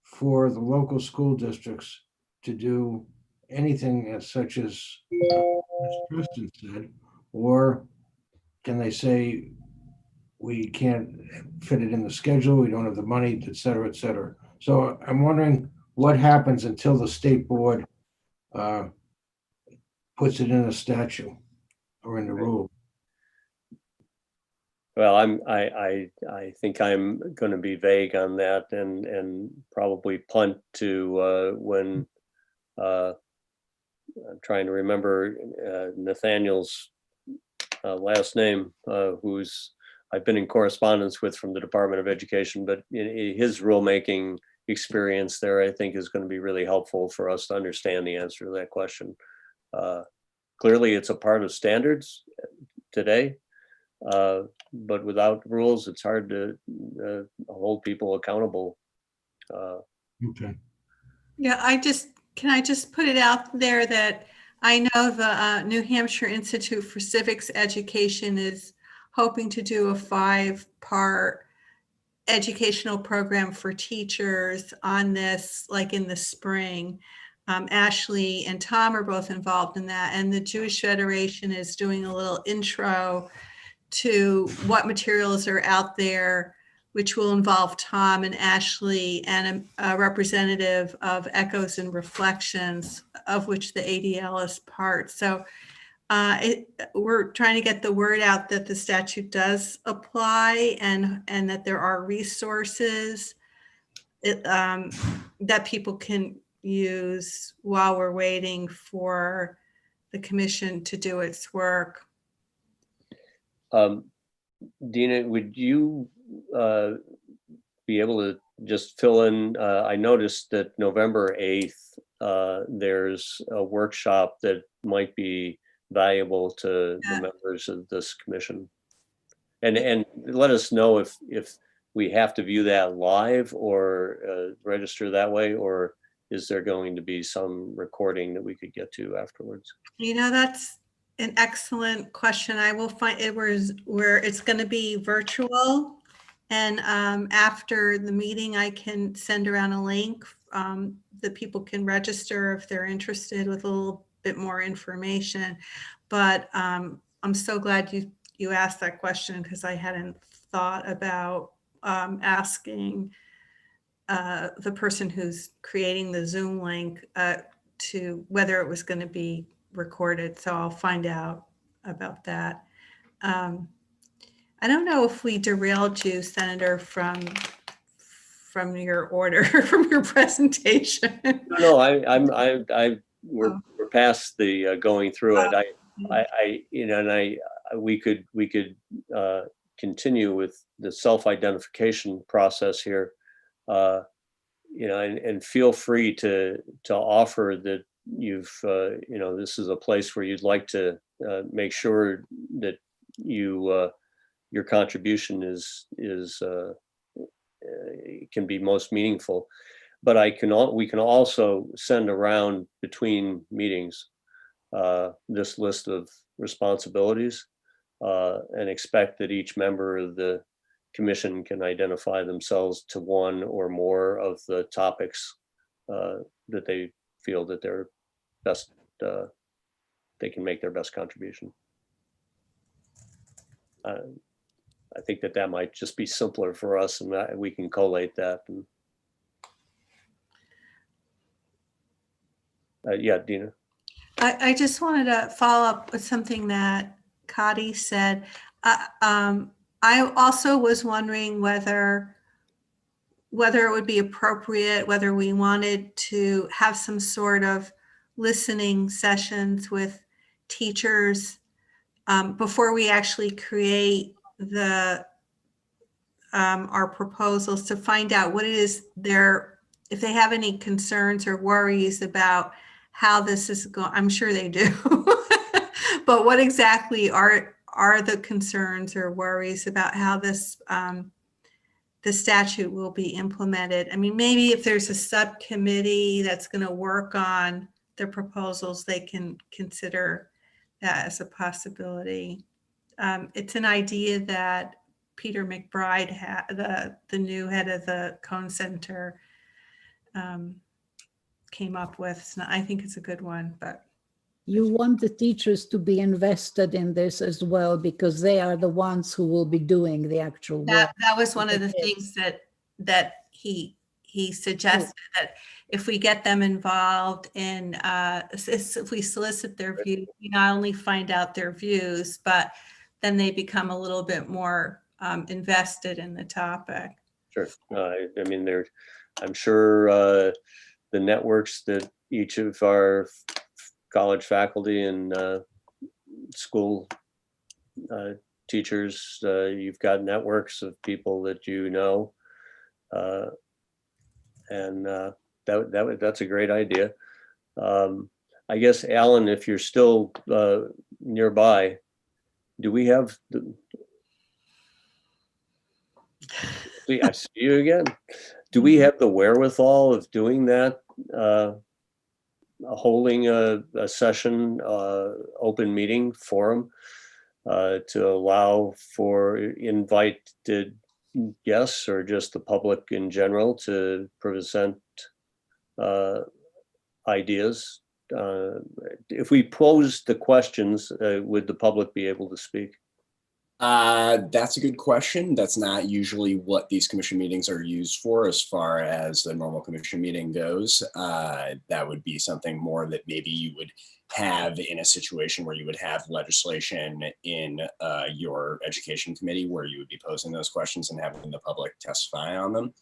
[SPEAKER 2] for the local school districts to do anything such as Preston said, or can they say, we can't fit it in the schedule, we don't have the money, et cetera, et cetera. So I'm wondering what happens until the state board puts it in a statute or in the rule.
[SPEAKER 1] Well, I think I'm going to be vague on that and probably punt to when I'm trying to remember Nathaniel's last name, who's I've been in correspondence with from the Department of Education, but his rulemaking experience there, I think, is going to be really helpful for us to understand the answer to that question. Clearly, it's a part of standards today, but without rules, it's hard to hold people accountable.
[SPEAKER 2] Okay.
[SPEAKER 10] Yeah, can I just put it out there that I know the New Hampshire Institute for Civics Education is hoping to do a 5-part educational program for teachers on this, like in the spring. Ashley and Tom are both involved in that, and the Jewish Federation is doing a little intro to what materials are out there, which will involve Tom and Ashley and a representative of Echoes and Reflections, of which the ADL is part. So we're trying to get the word out that the statute does apply and that there are resources that people can use while we're waiting for the commission to do its work.
[SPEAKER 1] Dina, would you be able to just fill in? I noticed that November 8th, there's a workshop that might be valuable to
[SPEAKER 10] Yeah.
[SPEAKER 1] the members of this commission. And let us know if we have to view that live or register that way, or is there going to be some recording that we could get to afterwards?
[SPEAKER 10] That's an excellent question. I will find it where it's going to be virtual. And after the meeting, I can send around a link that people can register if they're interested with a little bit more information. But I'm so glad you asked that question, because I hadn't thought about asking the person who's creating the Zoom link to whether it was going to be recorded. So I'll find out about that. I don't know if we derailed you, Senator, from your order, from your presentation.
[SPEAKER 1] No, we're past the going through it. We could continue with the self-identification process here, and feel free to offer that you've, this is a place where you'd like to make sure that your contribution can be most meaningful. But we can also send around between meetings this list of responsibilities and expect that each member of the commission can identify themselves to one or more of the topics that they feel that they're best, they can make their best contribution. I think that might just be simpler for us, and we can collate that. And, yeah, Dina.
[SPEAKER 10] I just wanted to follow up with something that Kadi said. I also was wondering whether it would be appropriate, whether we wanted to have some sort of listening sessions with teachers before we actually create our proposals, to find out what it is if they have any concerns or worries about how this is going. I'm sure they do, but what exactly are the concerns or worries about how this the statute will be implemented? I mean, maybe if there's a subcommittee that's going to work on the proposals, they can consider that as a possibility. It's an idea that Peter McBride, the new head of the Cohen Center, came up with. So I think it's a good one. But
[SPEAKER 13] you want the teachers to be invested in this as well, because they are the ones who will be doing the actual work.
[SPEAKER 10] That was one of the things that he suggested, that if we get them involved in, if we solicit their views, we not only find out their views, but then they become a little bit more invested in the topic.
[SPEAKER 1] Sure. I mean, I'm sure the networks that each of our college faculty and school teachers, you've got networks of people that you know, and that's a great idea. I guess, Alan, if you're still nearby, do we have I see you again. Do we have the wherewithal of doing that? Holding a session, open meeting forum to allow for invited guests or just the public in general to present ideas. If we pose the questions, would the public be able to speak?
[SPEAKER 16] That's a good question. That's not usually what these commission meetings are used for as far as the normal commission meeting goes. That would be something more that maybe you would have in a situation where you would have legislation in your education committee where you would be posing those questions and having the public testify on them.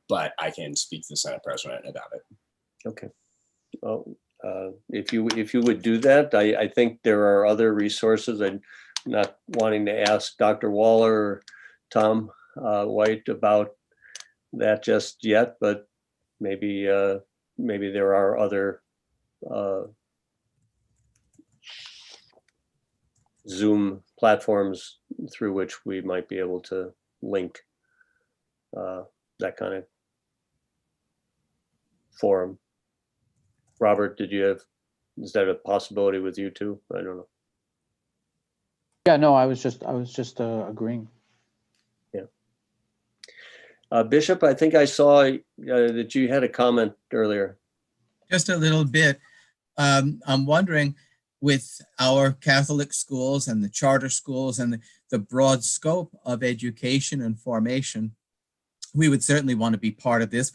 [SPEAKER 16] But I can speak to the Senate President about it.
[SPEAKER 1] Okay. Well, if you would do that, I think there are other resources. I'm not wanting to ask Dr. Waller or Tom White about that just yet, but maybe there are other Zoom platforms through which we might be able to link that kind of forum. Robert, is that a possibility with you too? I don't know.
[SPEAKER 3] Yeah, no, I was just agreeing.
[SPEAKER 1] Yeah. Bishop, I think I saw that you had a comment earlier.
[SPEAKER 9] Just a little bit. I'm wondering, with our Catholic schools and the charter schools and the broad scope of education and formation, we would certainly want to be part of this.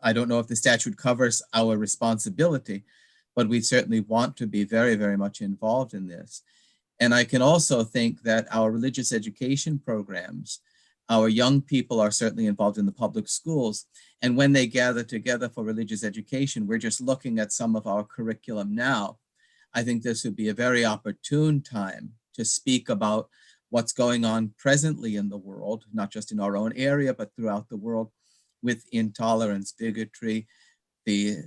[SPEAKER 9] I don't know if the statute covers our responsibility, but we certainly want to be very, very much involved in this. And I can also think that our religious education programs, our young people are certainly involved in the public schools. And when they gather together for religious education, we're just looking at some of our curriculum now. I think this would be a very opportune time to speak about what's going on presently in the world, not just in our own area, but throughout the world, with intolerance, bigotry, the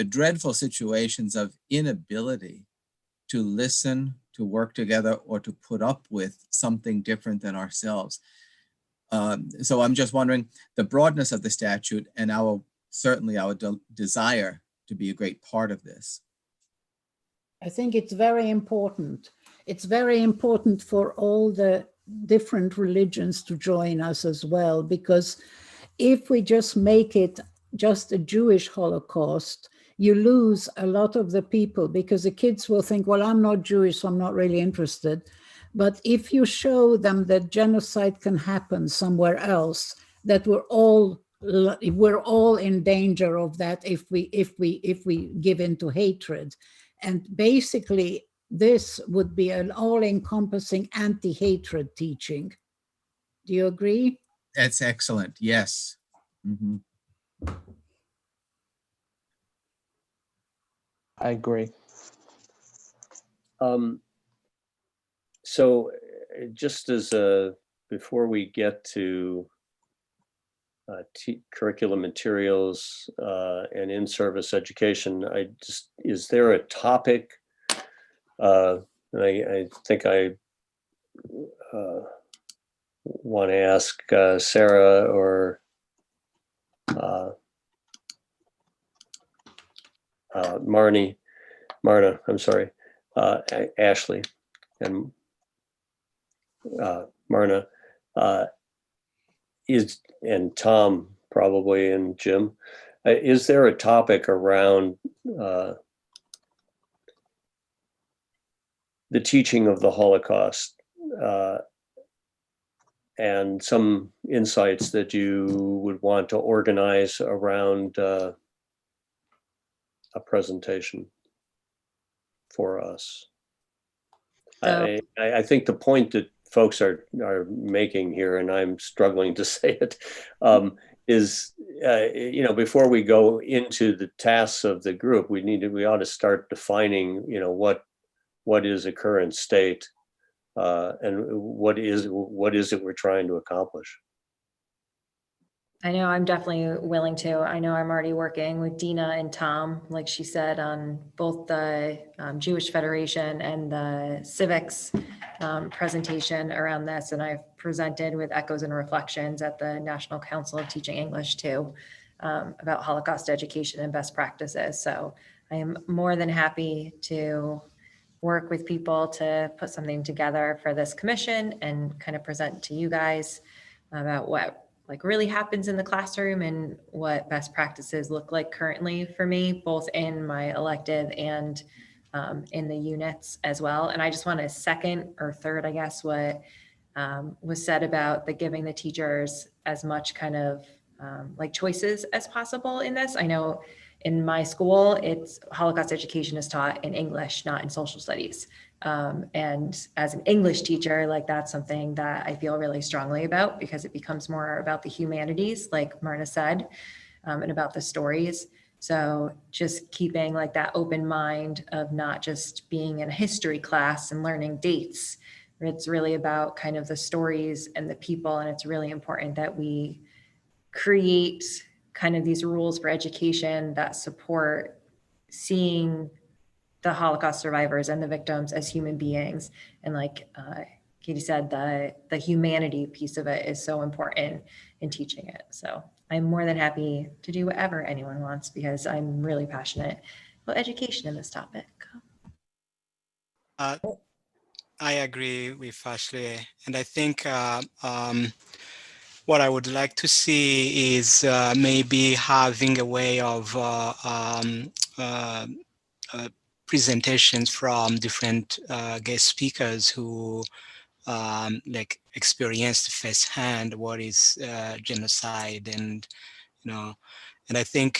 [SPEAKER 9] dreadful situations of inability to listen, to work together, or to put up with something different than ourselves. So I'm just wondering the broadness of the statute and certainly our desire to be a great part of this.
[SPEAKER 13] I think it's very important. It's very important for all the different religions to join us as well, because if we just make it just a Jewish Holocaust, you lose a lot of the people, because the kids will think, well, I'm not Jewish, so I'm not really interested. But if you show them that genocide can happen somewhere else, that we're all in danger of that if we give in to hatred. And basically, this would be an all-encompassing anti-hatred teaching. Do you agree?
[SPEAKER 9] That's excellent. Yes. Mm-hmm.
[SPEAKER 3] I agree.
[SPEAKER 1] So just as before we get to curriculum materials and in-service education, is there a topic? I think I want to ask Sarah or Marna, I'm sorry, Ashley and Marna, and Tom probably, and Jim, is there a topic around the teaching of the Holocaust and some insights that you would want to organize around a presentation for us? I think the point that folks are making here, and I'm struggling to say it, is before we go into the tasks of the group, we ought to start defining what is a current state and what is it we're trying to accomplish.
[SPEAKER 6] I know I'm definitely willing to. I know I'm already working with Dina and Tom, like she said, on both the Jewish Federation and the civics presentation around this. And I've presented with Echoes and Reflections at the National Council of Teaching English too, about Holocaust education and best practices. So I am more than happy to work with people to put something together for this commission and kind of present to you guys about what really happens in the classroom and what best practices look like currently for me, both in my elective and in the units as well. And I just want to second or third, I guess, what was said about giving the teachers as much kind of choices as possible in this. I know in my school, Holocaust education is taught in English, not in social studies. And as an English teacher, that's something that I feel really strongly about, because it becomes more about the humanities, like Myrna said, and about the stories. So just keeping that open mind of not just being in a history class and learning dates. It's really about kind of the stories and the people. And it's really important that we create kind of these rules for education that support seeing the Holocaust survivors and the victims as human beings. And like Katie said, the humanity piece of it is so important in teaching it. So I'm more than happy to do whatever anyone wants because I'm really passionate about education in this topic.
[SPEAKER 14] I agree with Ashley, and I think what I would like to see is maybe having a way of presentations from different guest speakers who like experienced firsthand what is genocide, and and I think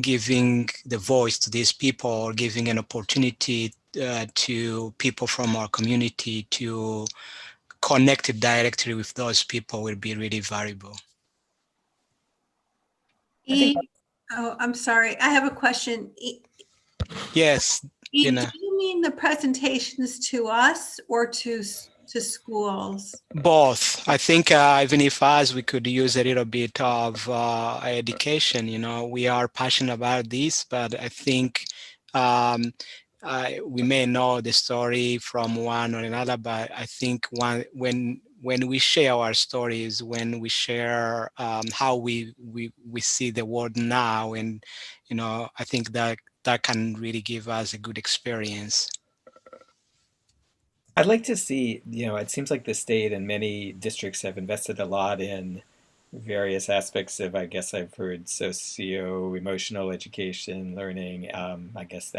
[SPEAKER 14] giving the voice to these people, or giving an opportunity to people from our community to connect it directly with those people will be really valuable.
[SPEAKER 10] Oh, I'm sorry. I have a question.
[SPEAKER 14] Yes,
[SPEAKER 10] Do
[SPEAKER 14] Dina.
[SPEAKER 10] you mean the presentations to us or to schools?
[SPEAKER 14] Both. I think even if us, we could use a little bit of education. We are passionate about this, but I think we may know the story from one or another, but I think when we share our stories, when we share how we see the world now, and I think that can really give us a good experience.
[SPEAKER 12] I'd like to see, it seems like the state and many districts have invested a lot in various aspects of, I guess I've heard, socio-emotional education, learning. I guess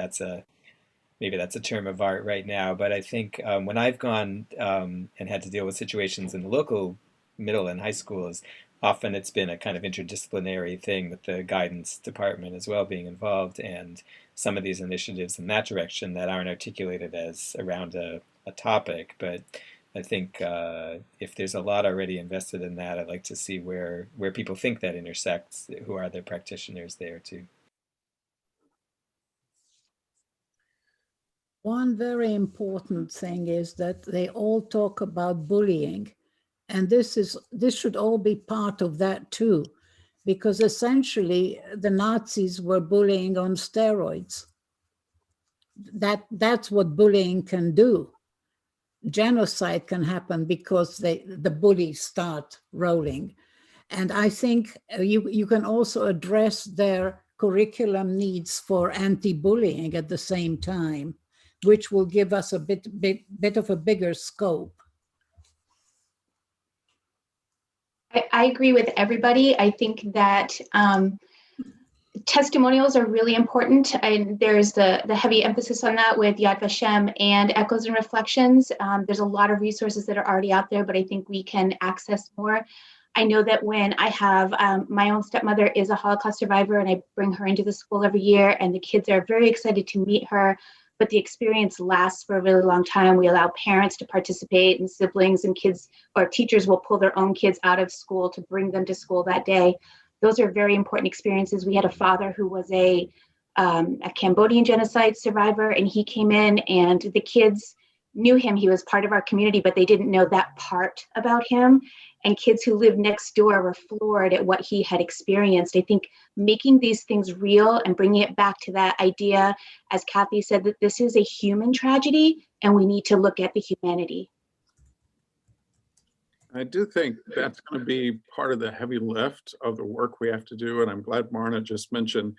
[SPEAKER 12] maybe that's a term of art right now, but I think when I've gone and had to deal with situations in the local middle and high schools, often it's been a kind of interdisciplinary thing with the guidance department as well being involved, and some of these initiatives in that direction that aren't articulated as around a topic. But I think if there's a lot already invested in that, I'd like to see where people think that intersects, who are the practitioners there too.
[SPEAKER 13] One very important thing is that they all talk about bullying. And this should all be part of that too, because essentially the Nazis were bullying on steroids. That's what bullying can do. Genocide can happen because the bullies start rolling. And I think you can also address their curriculum needs for anti-bullying at the same time, which will give us a bit of a bigger scope.
[SPEAKER 8] I agree with everybody. I think that testimonials are really important, and there's the heavy emphasis on that with Yad Vashem and Echoes and Reflections. There's a lot of resources that are already out there, but I think we can access more. I know that when I have my own stepmother is a Holocaust survivor, and I bring her into the school every year, and the kids are very excited to meet her, but the experience lasts for a really long time. We allow parents to participate, and siblings and kids, or teachers will pull their own kids out of school to bring them to school that day. Those are very important experiences. We had a father who was a Cambodian genocide survivor, and he came in, and the kids knew him. He was part of our community, but they didn't know that part about him. And kids who lived next door were floored at what he had experienced. I think making these things real and bringing it back to that idea, as Kathy said, that this is a human tragedy and we need to look at the humanity.
[SPEAKER 4] I do think that's going to be part of the heavy lift of the work we have to do. And I'm glad Marna just mentioned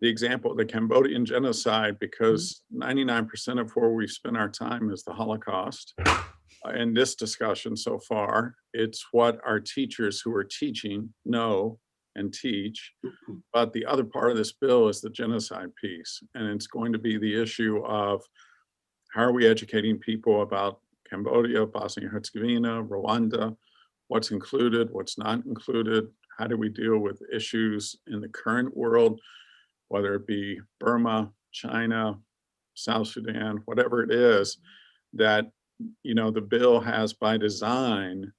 [SPEAKER 4] the example of the Cambodian genocide, because 99% of where we've spent our time is the Holocaust. In this discussion so far, it's what our teachers who are teaching know and teach. But the other part of this bill is the genocide piece. And it's going to be the issue of how are we educating people about Cambodia, Bosnia and Herzegovina, Rwanda, what's included, what's not included, how do we deal with issues in the current world, whether it be Burma, China, South Sudan, whatever it is, that the bill has by design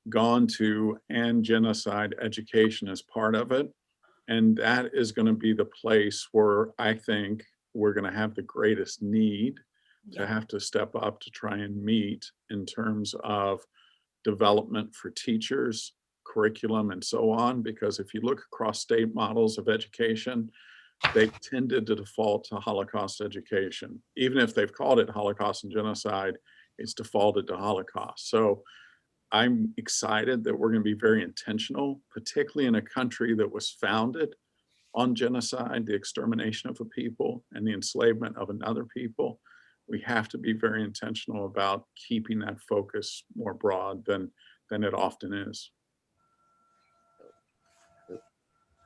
[SPEAKER 4] gone to end genocide education as part of it. And that is going to be the place where I think we're going to have the greatest need to have to step up to try and meet in terms of development for teachers, curriculum, and so on. Because if you look across state models of education, they tended to default to Holocaust education. Even if they've called it Holocaust and Genocide, it's defaulted to Holocaust. So I'm excited that we're going to be very intentional, particularly in a country that was founded on genocide, the extermination of a people and the enslavement of another people. We have to be very intentional about keeping that focus more broad than it often is.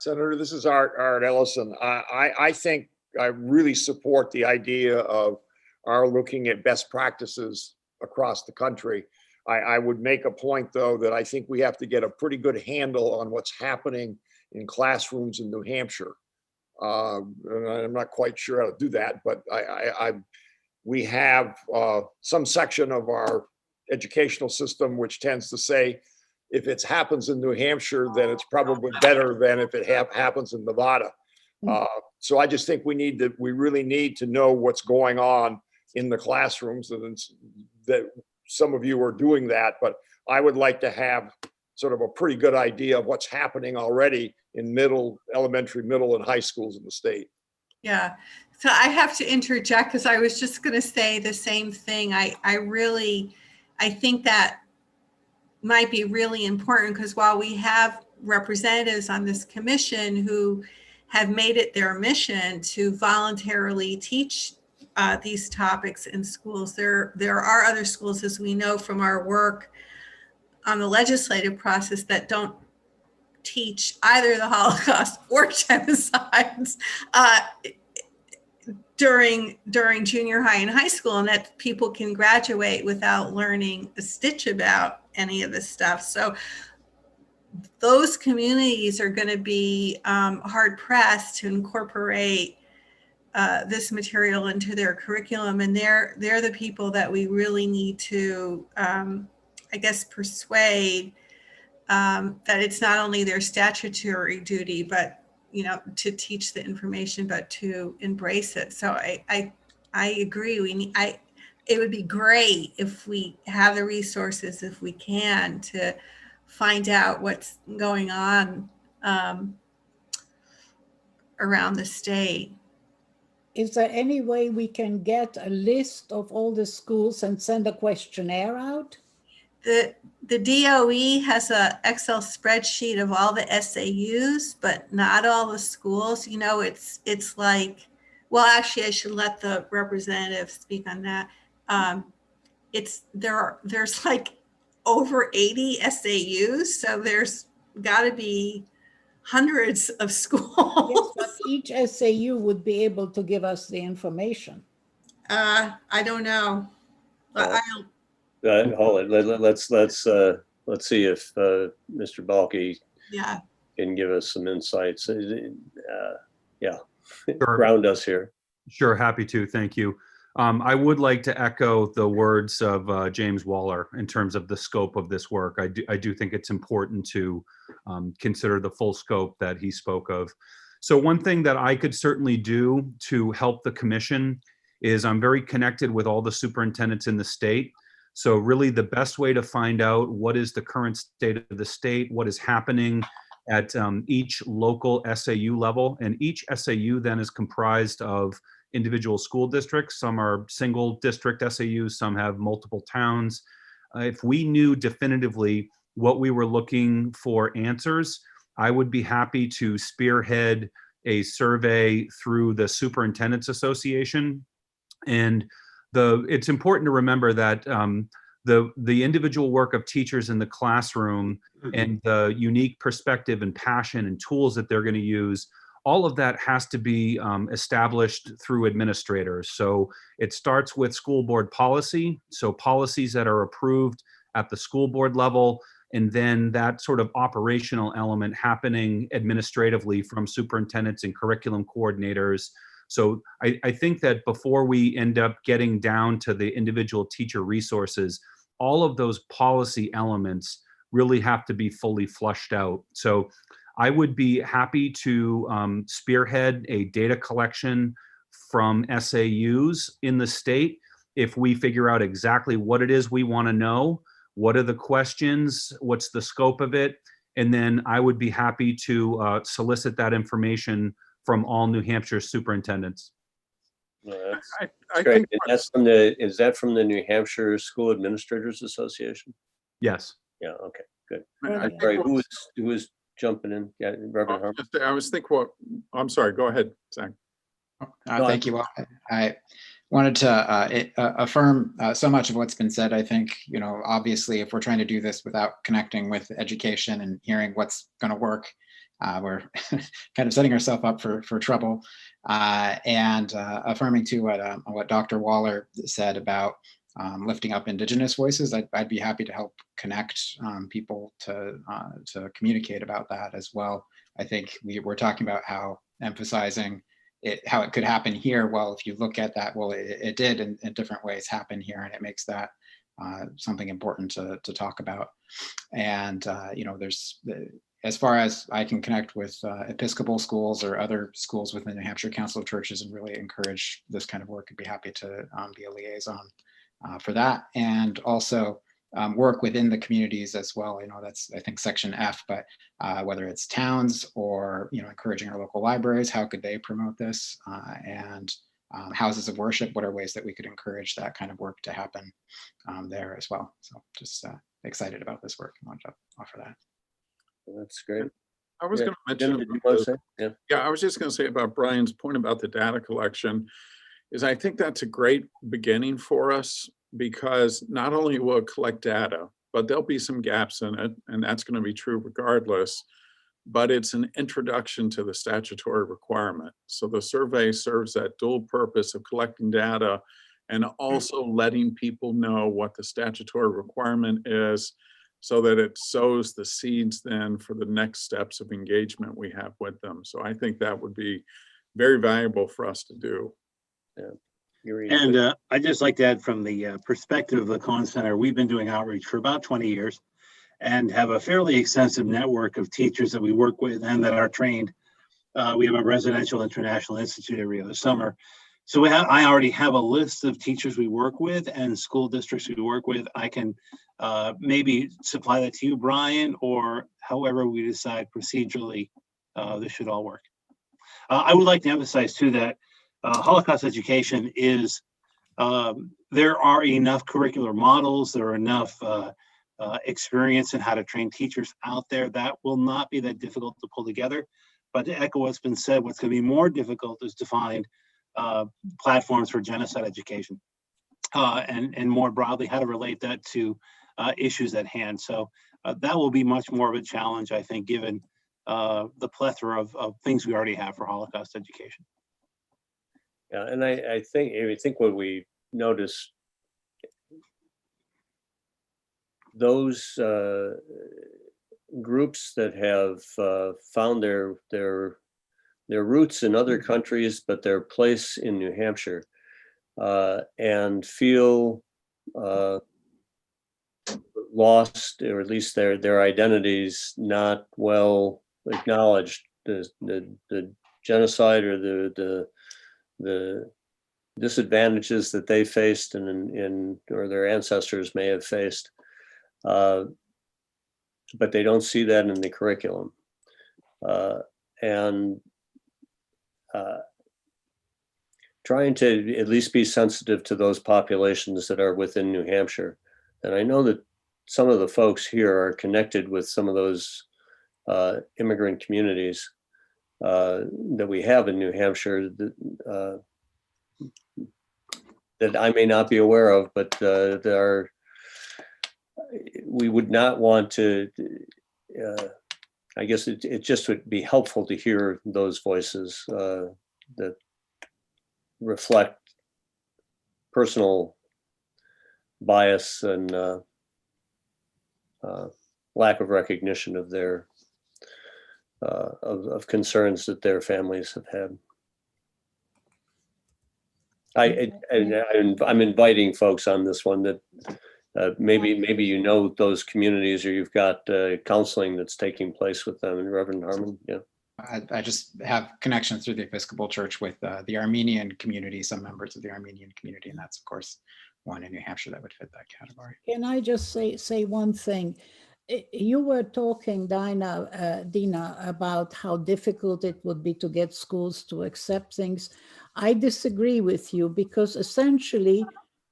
[SPEAKER 5] Senator, this is Art Ellison. I think I really support the idea of our looking at best practices across the country. I would make a point, though, that I think we have to get a pretty good handle on what's happening in classrooms in New Hampshire. And I'm not quite sure how to do that, but we have some section of our educational system which tends to say, if it happens in New Hampshire, then it's probably better than if it happens in Nevada. So I just think we really need to know what's going on in the classrooms, and that some of you are doing that, but I would like to have sort of a pretty good idea of what's happening already in elementary, middle, and high schools in the state.
[SPEAKER 10] Yeah, so I have to interject because I was just going to say the same thing. I think that might be really important, because while we have representatives on this commission who have made it their mission to voluntarily teach these topics in schools, there are other schools, as we know from our work on the legislative process, that don't teach either the Holocaust or genocides during junior high and high school, and that people can graduate without learning a stitch about any of this stuff. So those communities are going to be hard pressed to incorporate this material into their curriculum, and they're the people that we really need to, I guess, persuade that it's not only their statutory duty, but to teach the information, but to embrace it. So I agree. It would be great if we have the resources, if we can, to find out what's going on around the state.
[SPEAKER 13] Is there any way we can get a list of all the schools and send a questionnaire out?
[SPEAKER 10] The DOE has an Excel spreadsheet of all the SAUs, but not all the schools. It's like, well, actually, I should let the representative speak on that. There's like over 80 SAUs, so there's got to be hundreds of schools.
[SPEAKER 13] Yes, but each SAU would be able to give us the information.
[SPEAKER 10] I don't know.
[SPEAKER 1] Hold it. Let's see if Mr. Balke can give us some insights. Yeah,
[SPEAKER 7] Sure.
[SPEAKER 1] ground us here.
[SPEAKER 7] Sure, happy to. Thank you. I would like to echo the words of James Waller in terms of the scope of this work. I do think it's important to consider the full scope that he spoke of. So one thing that I could certainly do to help the commission is I'm very connected with all the superintendents in the state. So really the best way to find out what is the current state of the state, what is happening at each local SAU level, and each SAU then is comprised of individual school districts. Some are single district SAUs, some have multiple towns. If we knew definitively what we were looking for answers, I would be happy to spearhead a survey through the Superintendents Association. And it's important to remember that the individual work of teachers in the classroom and the unique perspective and passion and tools that they're going to use, all of that has to be established through administrators. So it starts with school board policy, so policies that are approved at the school board level, and then that sort of operational element happening administratively from superintendents and curriculum coordinators. So I think that before we end up getting down to the individual teacher resources, all of those policy elements really have to be fully flushed out. So I would be happy to spearhead a data collection from SAUs in the state if we figure out exactly what it is we want to know, what are the questions, what's the scope of it, and then I would be happy to solicit that information from all New Hampshire superintendents.
[SPEAKER 1] No, that's
[SPEAKER 4] I
[SPEAKER 1] great.
[SPEAKER 4] think
[SPEAKER 1] And that's from is that from the New Hampshire School Administrators Association?
[SPEAKER 7] Yes.
[SPEAKER 1] Yeah, okay, good.
[SPEAKER 4] I
[SPEAKER 1] I'm sorry, who was jumping in? Yeah, Reverend Harmon.
[SPEAKER 4] I was thinking I'm sorry, go ahead, Zach.
[SPEAKER 11] Thank you. Well, I wanted to affirm so much of what's been said. I think, obviously, if we're trying to do this without connecting with education and hearing what's going to work, we're kind of setting ourselves up for trouble. And affirming to what Dr. Waller said about lifting up Indigenous voices, I'd be happy to help connect people to communicate about that as well. I think we're talking about how emphasizing how it could happen here. Well, if you look at that, well, it did in different ways happen here, and it makes that something important to talk about. And there's as far as I can connect with Episcopal schools or other schools within the New Hampshire Council of Churches and really encourage this kind of work, I'd be happy to be a liaison for that, and also work within the communities as well. That's, I think, section F, but whether it's towns or, encouraging our local libraries, how could they promote this? And houses of worship, what are ways that we could encourage that kind of work to happen there as well? So just excited about this work. I want to offer that.
[SPEAKER 1] That's great.
[SPEAKER 4] I was going to mention,
[SPEAKER 1] did you want to say?
[SPEAKER 4] Yeah, I was just going to say about Brian's point about the data collection is I think that's a great beginning for us, because not only will it collect data, but there'll be some gaps in it, and that's going to be true regardless, but it's an introduction to the statutory requirement. So the survey serves that dual purpose of collecting data and also letting people know what the statutory requirement is, so that it sows the seeds then for the next steps of engagement we have with them. So I think that would be very valuable for us to do.
[SPEAKER 1] Yeah.
[SPEAKER 15] And I'd just like to add, from the perspective of the Cohen Center, we've been doing outreach for about 20 years and have a fairly extensive network of teachers that we work with and that are trained. We have a residential international institute every other summer. So I already have a list of teachers we work with and school districts we work with. I can maybe supply that to you, Brian, or however we decide procedurally this should all work. I would like to emphasize too that Holocaust education is, there are enough curricular models, there are enough experience in how to train teachers out there that will not be that difficult to pull together. But to echo what's been said, what's going to be more difficult is to find platforms for genocide education, and more broadly, how to relate that to issues at hand. So that will be much more of a challenge, I think, given the plethora of things we already have for Holocaust education.
[SPEAKER 1] Yeah, and I think what we notice, those groups that have found their roots in other countries, but their place in New Hampshire, and feel lost, or at least their identities not well acknowledged. The genocide or the disadvantages that they faced and or their ancestors may have faced, but they don't see that in the curriculum, and trying to at least be sensitive to those populations that are within New Hampshire. And I know that some of the folks here are connected with some of those immigrant communities that we have in New Hampshire that I may not be aware of, but we would not want to, I guess it just would be helpful to hear those voices that reflect personal bias and lack of recognition of their of concerns that their families have had. I'm inviting folks on this one that maybe you know those communities, or you've got counseling that's taking place with them. And Reverend Harmon, yeah.
[SPEAKER 11] I just have connections through the Episcopal Church with the Armenian community, some members of the Armenian community, and that's, of course, one in New Hampshire that would fit that category.
[SPEAKER 13] Can I just say one thing? You were talking, Dina, about how difficult it would be to get schools to accept things. I disagree with you because essentially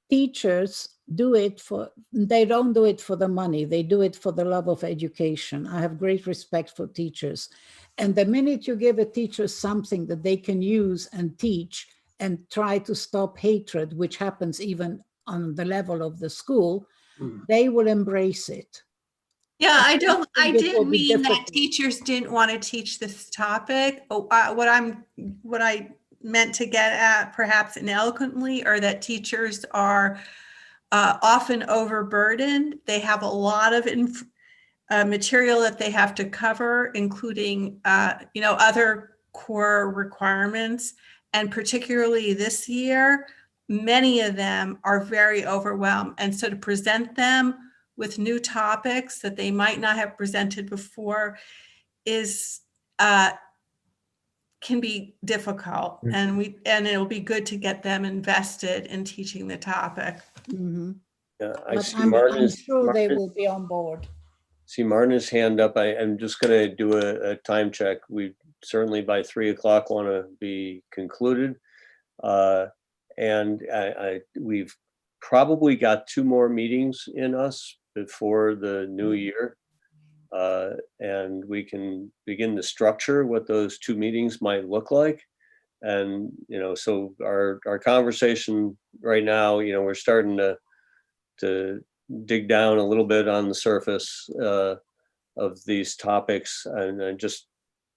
[SPEAKER 13] teachers they don't do it for the money, they do it for the love of education. I have great respect for teachers. And the minute you give a teacher something that they can use and teach and try to stop hatred, which happens even on the level of the school, they will embrace it.
[SPEAKER 10] Yeah, I
[SPEAKER 13] think it will
[SPEAKER 10] didn't
[SPEAKER 13] be
[SPEAKER 10] mean that
[SPEAKER 13] difficult.
[SPEAKER 10] teachers didn't want to teach this topic. What I meant to get at, perhaps ineloquently, or that teachers are often overburdened. They have a lot of material that they have to cover, including other core requirements. And particularly this year, many of them are very overwhelmed. And so to present them with new topics that they might not have presented before can be difficult, and it'll be good to get them invested in teaching the topic.
[SPEAKER 13] Mm-hmm.
[SPEAKER 1] Yeah,
[SPEAKER 13] But I'm sure they will be on board.
[SPEAKER 1] See Martin's hand up. I'm just going to do a time check. We certainly by 3 o'clock want to be concluded. And we've probably got 2 more meetings in us before the new year. And we can begin to structure what those 2 meetings might look like. And, so our conversation right now, we're starting to dig down a little bit on the surface of these topics. And just,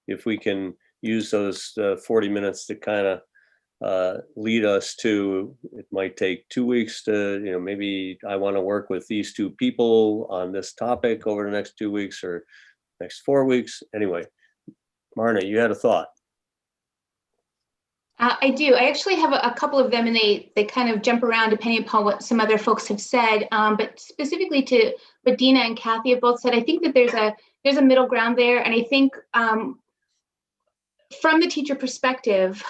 [SPEAKER 1] if we can use those 40 minutes to kind of lead us to, it might take 2 weeks to, maybe I want to work with these 2 people on this topic over the next 2 weeks or next 4 weeks. Anyway, Marna, you had a thought.
[SPEAKER 8] I do. I actually have a couple of them, and they kind of jump around depending upon what some other folks have said. But specifically to what Dina and Kathy have both said, I think that there's a middle ground there. And I think from the teacher perspective,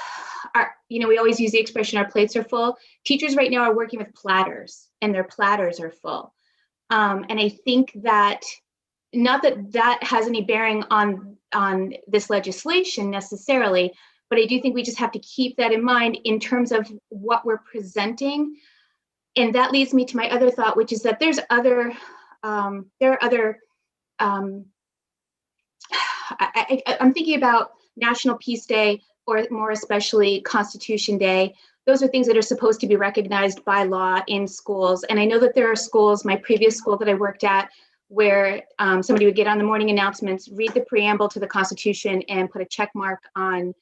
[SPEAKER 8] we always use the expression, our plates are full. Teachers right now are working with platters, and their platters are full. And I think that, not that has any bearing on this legislation necessarily, but I do think we just have to keep that in mind in terms of what we're presenting. And that leads me to my other thought, which is that there are other, I'm thinking about National Peace Day, or more especially Constitution Day. Those are things that are supposed to be recognized by law in schools. And I know that there are schools, my previous school that I worked at, where somebody would get on the morning announcements, read the preamble to the Constitution, and put a check mark on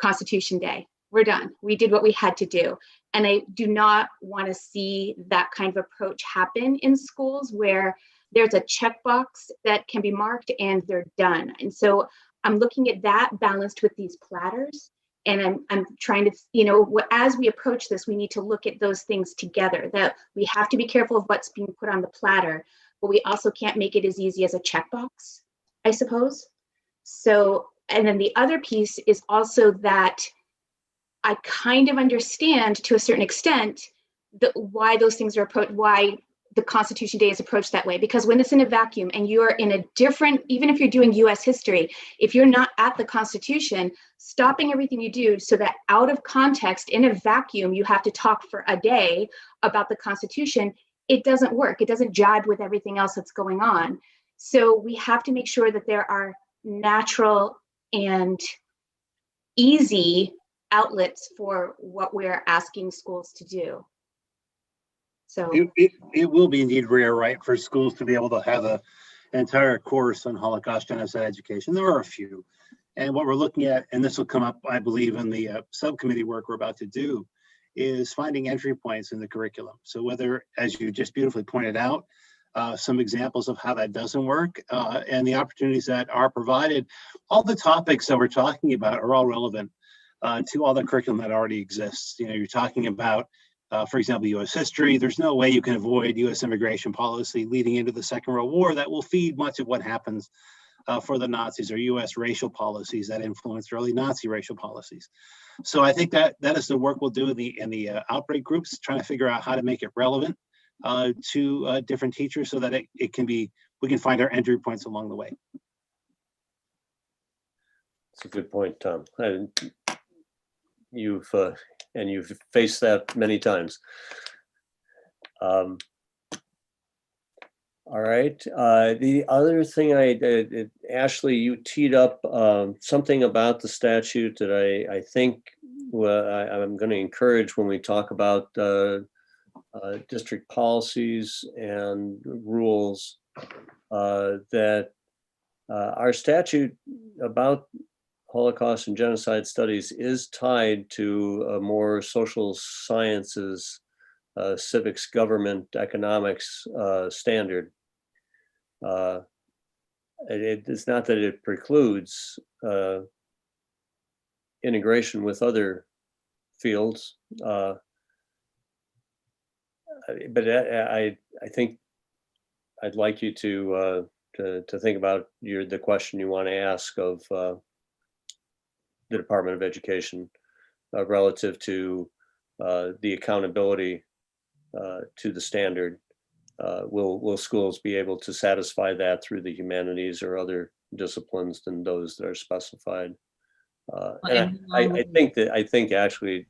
[SPEAKER 8] Constitution Day. We're done. We did what we had to do. And I do not want to see that kind of approach happen in schools where there's a checkbox that can be marked and they're done. And so I'm looking at that balanced with these platters. And I'm trying to, as we approach this, we need to look at those things together, that we have to be careful of what's being put on the platter, but we also can't make it as easy as a checkbox, I suppose. So, and then the other piece is also that I kind of understand to a certain extent why those things are approached, why the Constitution Day is approached that way. Because when it's in a vacuum and you're in a different, even if you're doing US history, if you're not at the Constitution, stopping everything you do so that out of context, in a vacuum, you have to talk for a day about the Constitution, it doesn't work. It doesn't jibe with everything else that's going on. So we have to make sure that there are natural and easy outlets for what we're asking schools to do. So
[SPEAKER 15] it will be indeed rare, right, for schools to be able to have an entire course on Holocaust genocide education. There are a few. And what we're looking at, and this will come up, I believe, in the subcommittee work we're about to do, is finding entry points in the curriculum. So whether, as you just beautifully pointed out, some examples of how that doesn't work, and the opportunities that are provided. All the topics that we're talking about are all relevant to all the curriculum that already exists. You're talking about, for example, U.S. history. There's no way you can avoid U.S. immigration policy leading into the Second World War that will feed much of what happens for the Nazis, or U.S. racial policies that influenced early Nazi racial policies. So I think that is the work we'll do in the outbreak groups, trying to figure out how to make it relevant to different teachers so that it can be we can find our entry points along the way.
[SPEAKER 1] It's a good point, Tom. And you've faced that many times. All right. The other thing Ashley, you teed up something about the statute that I think I'm going to encourage when we talk about district policies and rules, that our statute about Holocaust and genocide studies is tied to a more social sciences, civics, government, economics standard. It's not that it precludes integration with other fields, but I think I'd like you to think about the question you want to ask of the Department of Education relative to the accountability to the standard. Will schools be able to satisfy that through the humanities or other disciplines than those that are specified? And I think actually,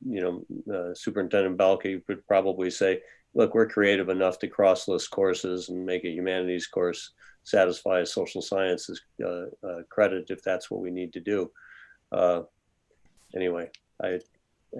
[SPEAKER 1] Superintendent Balke would probably say, look, we're creative enough to cross-list courses and make a humanities course satisfy a social sciences credit if that's what we need to do. Anyway, I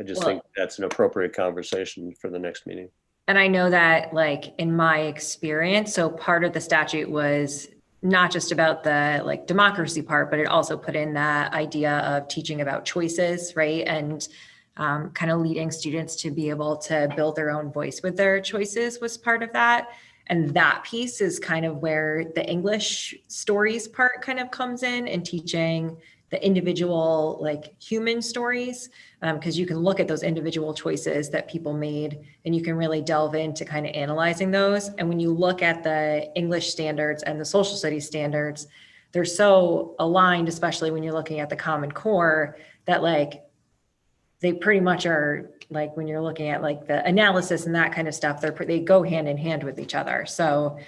[SPEAKER 1] just think that's an appropriate conversation for the next meeting.
[SPEAKER 6] And I know that, like, in my experience, so part of the statute was not just about the democracy part, but it also put in that idea of teaching about choices, right? And kind of leading students to be able to build their own voice with their choices was part of that. And that piece is kind of where the English stories part kind of comes in, and teaching the individual human stories, because you can look at those individual choices that people made and you can really delve into kind of analyzing those. And when you look at the English standards and the social studies standards, they're so aligned, especially when you're looking at the Common Core, that they pretty much are, when you're looking at the analysis and that kind of stuff, they go hand in hand with each other. So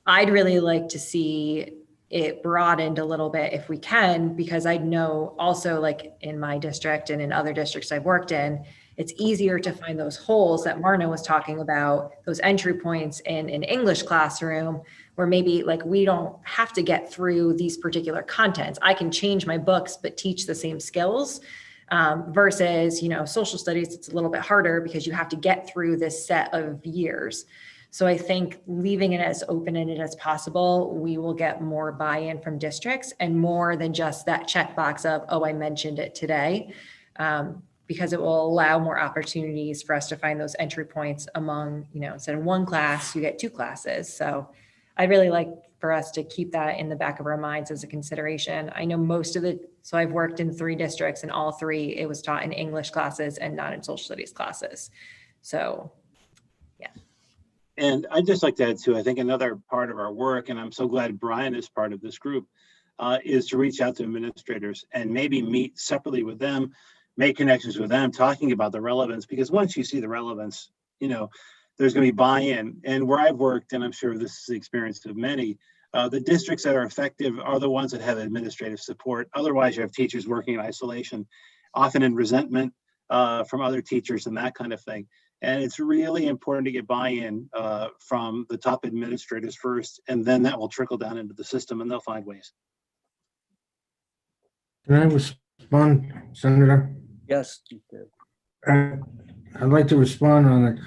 [SPEAKER 6] I'd really like to see it broadened a little bit if we can, because I know also in my district and in other districts I've worked in, it's easier to find those holes that Marna was talking about, those entry points in an English classroom where maybe we don't have to get through these particular contents. I can change my books, but teach the same skills. Versus, social studies, it's a little bit harder because you have to get through this set of years. So I think leaving it as open-ended as possible, we will get more buy-in from districts and more than just that checkbox of, oh, I mentioned it today, because it will allow more opportunities for us to find those entry points among, instead of one class, you get two classes. So I'd really like for us to keep that in the back of our minds as a consideration. I know so I've worked in 3 districts, and all 3, it was taught in English classes and not in social studies classes. So, yeah.
[SPEAKER 15] And I'd just like to add too, I think another part of our work, and I'm so glad Brian is part of this group, is to reach out to administrators and maybe meet separately with them, make connections with them, talking about the relevance, because once you see the relevance, there's going to be buy-in. And where I've worked, and I'm sure this is the experience of many, the districts that are effective are the ones that have administrative support. Otherwise, you have teachers working in isolation, often in resentment from other teachers and that kind of thing. And it's really important to get buy-in from the top administrators first, and then that will trickle down into the system and they'll find ways.
[SPEAKER 2] Can I respond, Senator?
[SPEAKER 1] Yes.
[SPEAKER 2] I'd like to respond on it.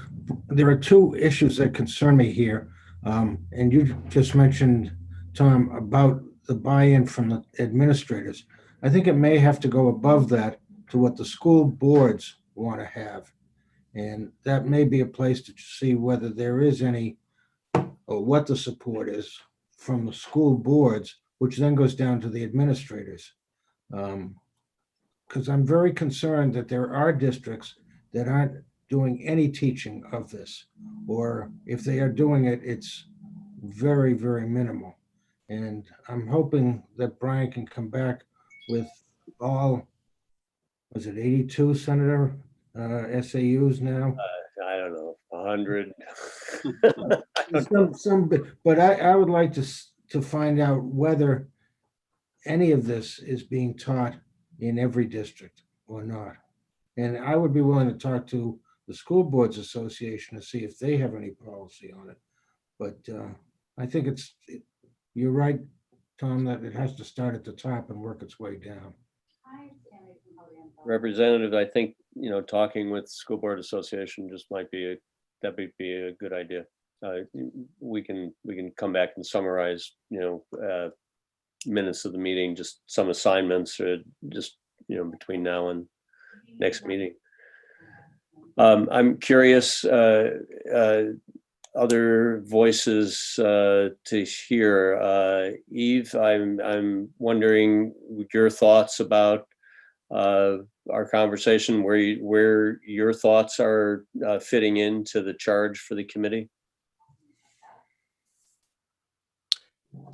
[SPEAKER 2] There are 2 issues that concern me here. And you just mentioned, Tom, about the buy-in from the administrators. I think it may have to go above that to what the school boards want to have. And that may be a place to see whether there is any, or what the support is from the school boards, which then goes down to the administrators. Because I'm very concerned that there are districts that aren't doing any teaching of this, or if they are doing it, it's very, very minimal. And I'm hoping that Brian can come back with all, was it 82, Senator, SAUs now?
[SPEAKER 1] I don't know, 100.
[SPEAKER 2] But I would like to to find out whether any of this is being taught in every district or not. And I would be willing to talk to the School Boards Association to see if they have any policy on it. But I think you're right, Tom, that it has to start at the top and work its way down.
[SPEAKER 1] Representative, I think, talking with School Board Association just might be that'd be a good idea. We can come back and summarize, minutes of the meeting, just some assignments, or just between now and next meeting. I'm curious, other voices to hear. Eve, I'm wondering your thoughts about our conversation, where your thoughts are fitting into the charge for the committee.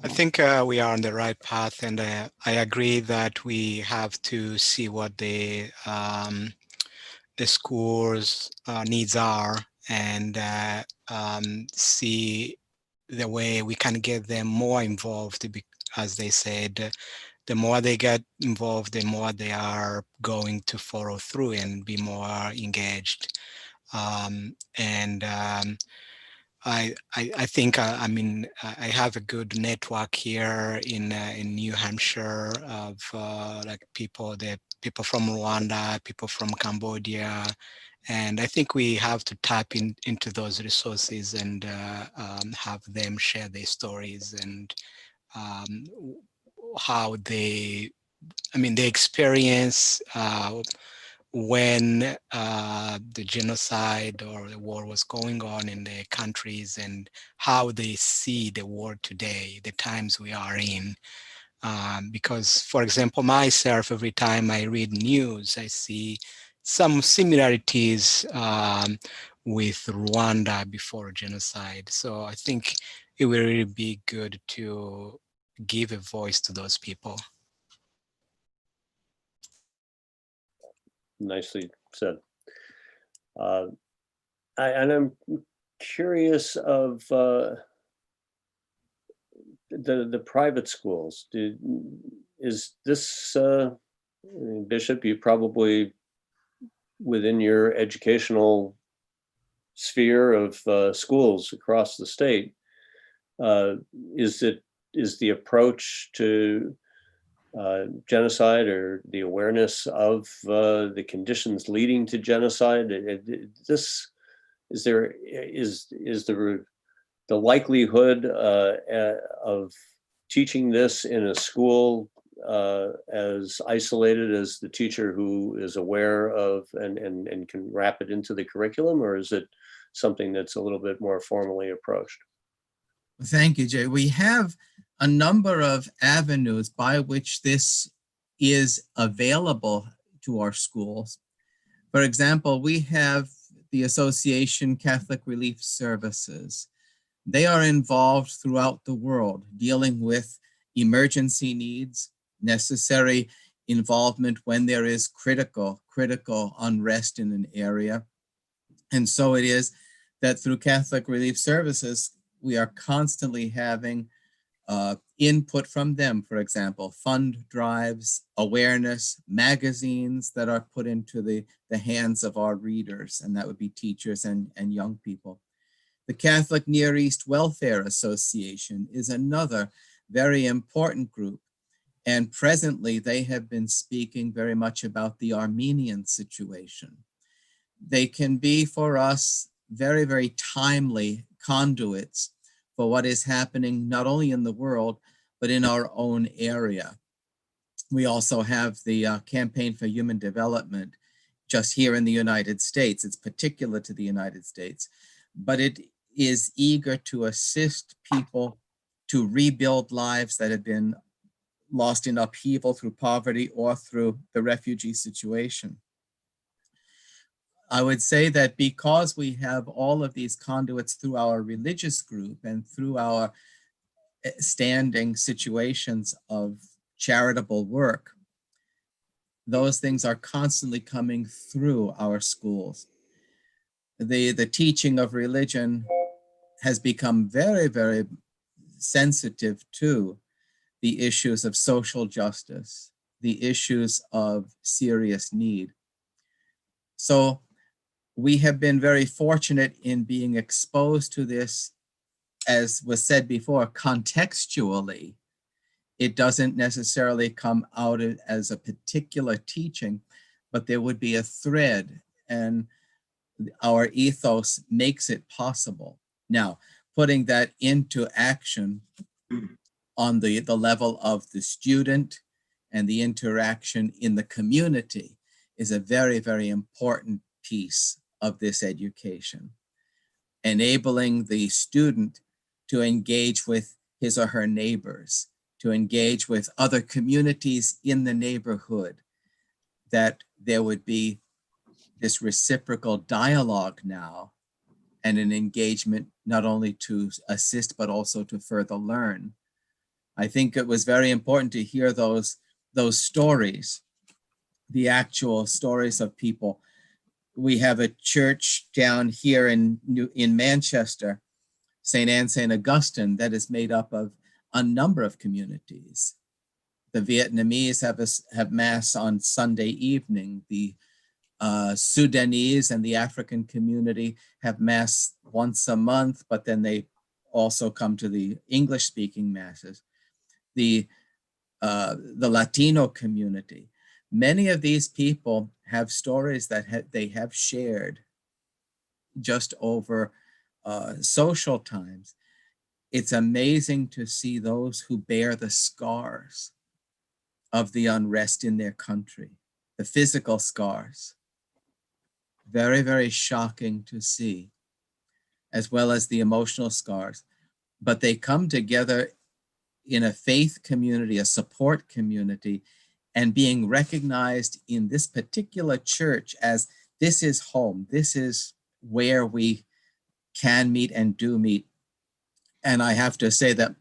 [SPEAKER 14] I think we are on the right path, and I agree that we have to see what the school's needs are, and see the way we can get them more involved. As they said, the more they get involved, the more they are going to follow through and be more engaged. I think I have a good network here in New Hampshire of like people from Rwanda, people from Cambodia, and I think we have to tap into those resources and have them share their stories and how the experience when the genocide or the war was going on in their countries, and how they see the world today, the times we are in. Because, for example, myself, every time I read news, I see some similarities with Rwanda before genocide. So I think it will really be good to give a voice to those people.
[SPEAKER 1] Nicely said. I'm curious of the private schools. Is this, Bishop, you probably within your educational sphere of schools across the state, is the approach to genocide, or the awareness of the conditions leading to genocide, is the likelihood of teaching this in a school as isolated as the teacher who is aware of and can wrap it into the curriculum, or is it something that's a little bit more formally approached?
[SPEAKER 9] Thank you, Jay. We have a number of avenues by which this is available to our schools. For example, we have the Association Catholic Relief Services. They are involved throughout the world dealing with emergency needs, necessary involvement when there is critical unrest in an area. And so it is that through Catholic Relief Services, we are constantly having input from them, for example, fund drives, awareness, magazines that are put into the hands of our readers, and that would be teachers and young people. The Catholic Near East Welfare Association is another very important group, and presently they have been speaking very much about the Armenian situation. They can be for us very, very timely conduits for what is happening not only in the world, but in our own area. We also have the Campaign for Human Development just here in the United States. It's particular to the United States, but it is eager to assist people to rebuild lives that have been lost in upheaval through poverty or through the refugee situation. I would say that because we have all of these conduits through our religious group and through our standing situations of charitable work, those things are constantly coming through our schools. The teaching of religion has become very, very sensitive to the issues of social justice, the issues of serious need. So we have been very fortunate in being exposed to this, as was said before, contextually. It doesn't necessarily come out as a particular teaching, but there would be a thread, and our ethos makes it possible. Now, putting that into action on the level of the student and the interaction in the community is a very, very important piece of this education. Enabling the student to engage with his or her neighbors, to engage with other communities in the neighborhood, that there would be this reciprocal dialogue now and an engagement not only to assist, but also to further learn. I think it was very important to hear those stories, the actual stories of people. We have a church down here in Manchester, St. Anne, St. Augustine, that is made up of a number of communities. The Vietnamese have Mass on Sunday evening. The Sudanese and the African community have Mass once a month, but then they also come to the English-speaking Masses. The Latino community. Many of these people have stories that they have shared just over social times. It's amazing to see those who bear the scars of the unrest in their country, the physical scars. Very, very shocking to see, as well as the emotional scars. But they come together in a faith community, a support community, and being recognized in this particular church as this is home, this is where we can meet and do meet. And I have to say that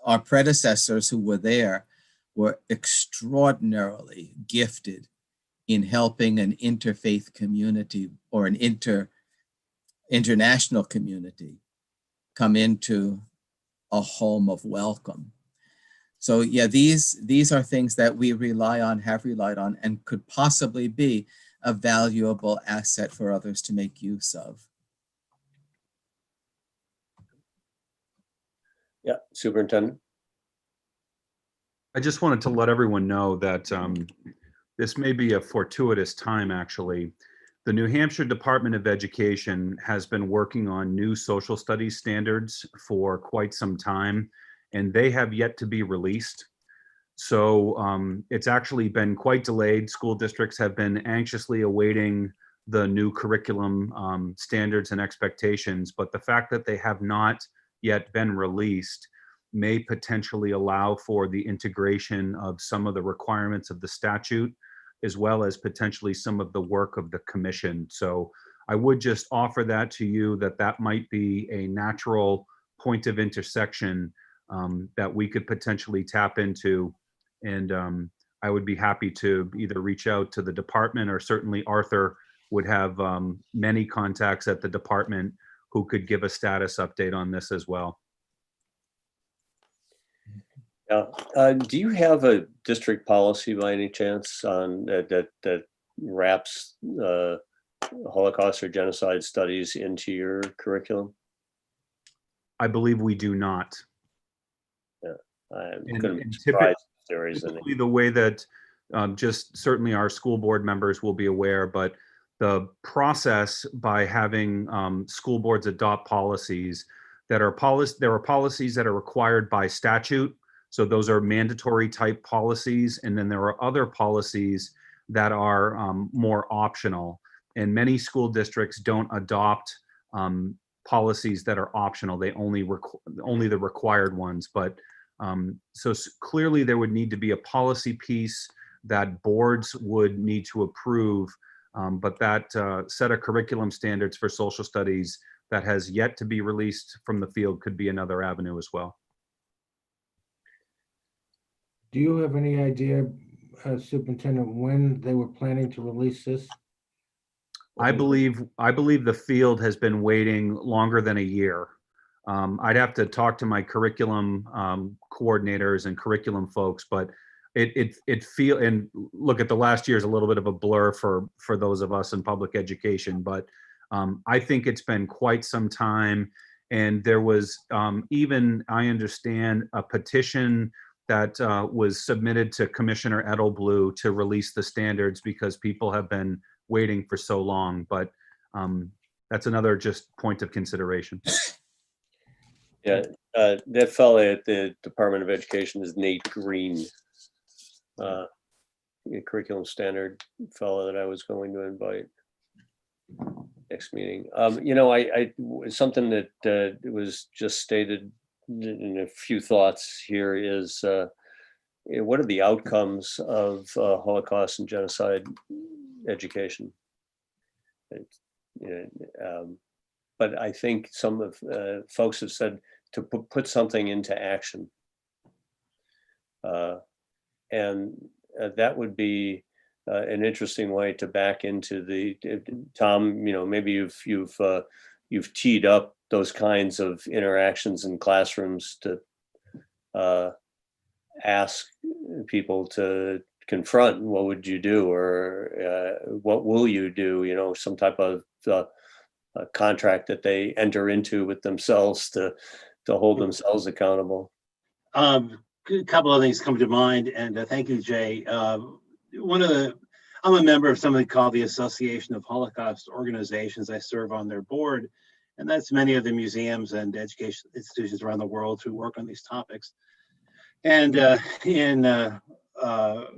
[SPEAKER 9] our predecessors who were there were extraordinarily gifted in helping an interfaith community or an international community come into a home of welcome. So yeah, these are things that we rely on, have relied on, and could possibly be a valuable asset for others to make use of.
[SPEAKER 1] Yeah, Superintendent.
[SPEAKER 7] I just wanted to let everyone know that this may be a fortuitous time, actually. The New Hampshire Department of Education has been working on new social studies standards for quite some time, and they have yet to be released. So it's actually been quite delayed. School districts have been anxiously awaiting the new curriculum standards and expectations, but the fact that they have not yet been released may potentially allow for the integration of some of the requirements of the statute, as well as potentially some of the work of the commission. So I would just offer that to you, that might be a natural point of intersection that we could potentially tap into. And I would be happy to either reach out to the department, or certainly Arthur would have many contacts at the department who could give a status update on this as well.
[SPEAKER 1] Yeah. Do you have a district policy by any chance on that wraps Holocaust or genocide studies into your curriculum?
[SPEAKER 7] I believe we do not.
[SPEAKER 1] Yeah, I'm
[SPEAKER 7] And-
[SPEAKER 1] going to be
[SPEAKER 7] and
[SPEAKER 1] surprised if there is any.
[SPEAKER 7] Typically, the way that just certainly our school board members will be aware, but the process by having school boards adopt policies that are there are policies that are required by statute. So those are mandatory type policies. And then there are other policies that are more optional. And many school districts don't adopt policies that are optional. They only the required ones. But so clearly there would need to be a policy piece that boards would need to approve. But that set of curriculum standards for social studies that has yet to be released from the field could be another avenue as well.
[SPEAKER 2] Do you have any idea, Superintendent, when they were planning to release this?
[SPEAKER 7] I believe the field has been waiting longer than a year. I'd have to talk to my curriculum coordinators and curriculum folks, but it feel, and look, at the last year is a little bit of a blur for those of us in public education, but I think it's been quite some time. And there was even, I understand, a petition that was submitted to Commissioner Edelblue to release the standards because people have been waiting for so long. But that's another just point of consideration.
[SPEAKER 1] Yeah, that fellow at the Department of Education is Nate Green, a curriculum standard fellow that I was going to invite next meeting. You know, I something that was just stated in a few thoughts here is what are the outcomes of Holocaust and genocide education? But I think some of folks have said to put something into action. And that would be an interesting way to back into the, Tom, you know, maybe you've teed up those kinds of interactions in classrooms to ask people to confront, what would you do, or what will you do, you know, some type of a contract that they enter into with themselves to hold themselves accountable.
[SPEAKER 15] A couple of things come to mind, and thank you, Jay. I'm a member of something called the Association of Holocaust Organizations. I serve on their board, and that's many of the museums and education institutions around the world who work on these topics. And in a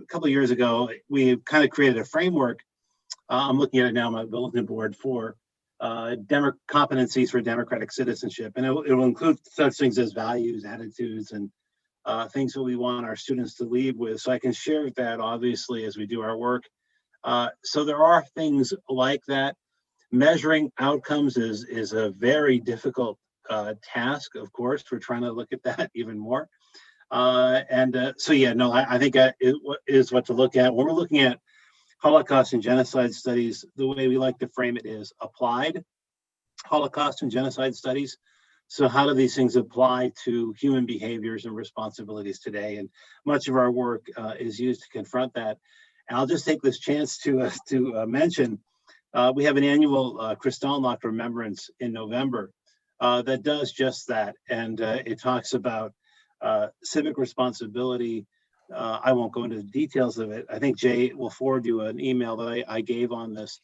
[SPEAKER 15] couple of years ago, we kind of created a framework. I'm looking at it now on my bulletin board for competencies for democratic citizenship, and it will include such things as values, attitudes, and things that we want our students to leave with. So I can share that obviously as we do our work. So there are things like that. Measuring outcomes is a very difficult task, of course. We're trying to look at that even more. So yeah, no, I think it is what to look at. When we're looking at Holocaust and genocide studies, the way we like to frame it is applied Holocaust and genocide studies. So how do these things apply to human behaviors and responsibilities today? And much of our work is used to confront that. And I'll just take this chance to mention, we have an annual Kristallnacht remembrance in November that does just that. And it talks about civic responsibility. I won't go into the details of it. I think Jay will forward you an email that I gave on this.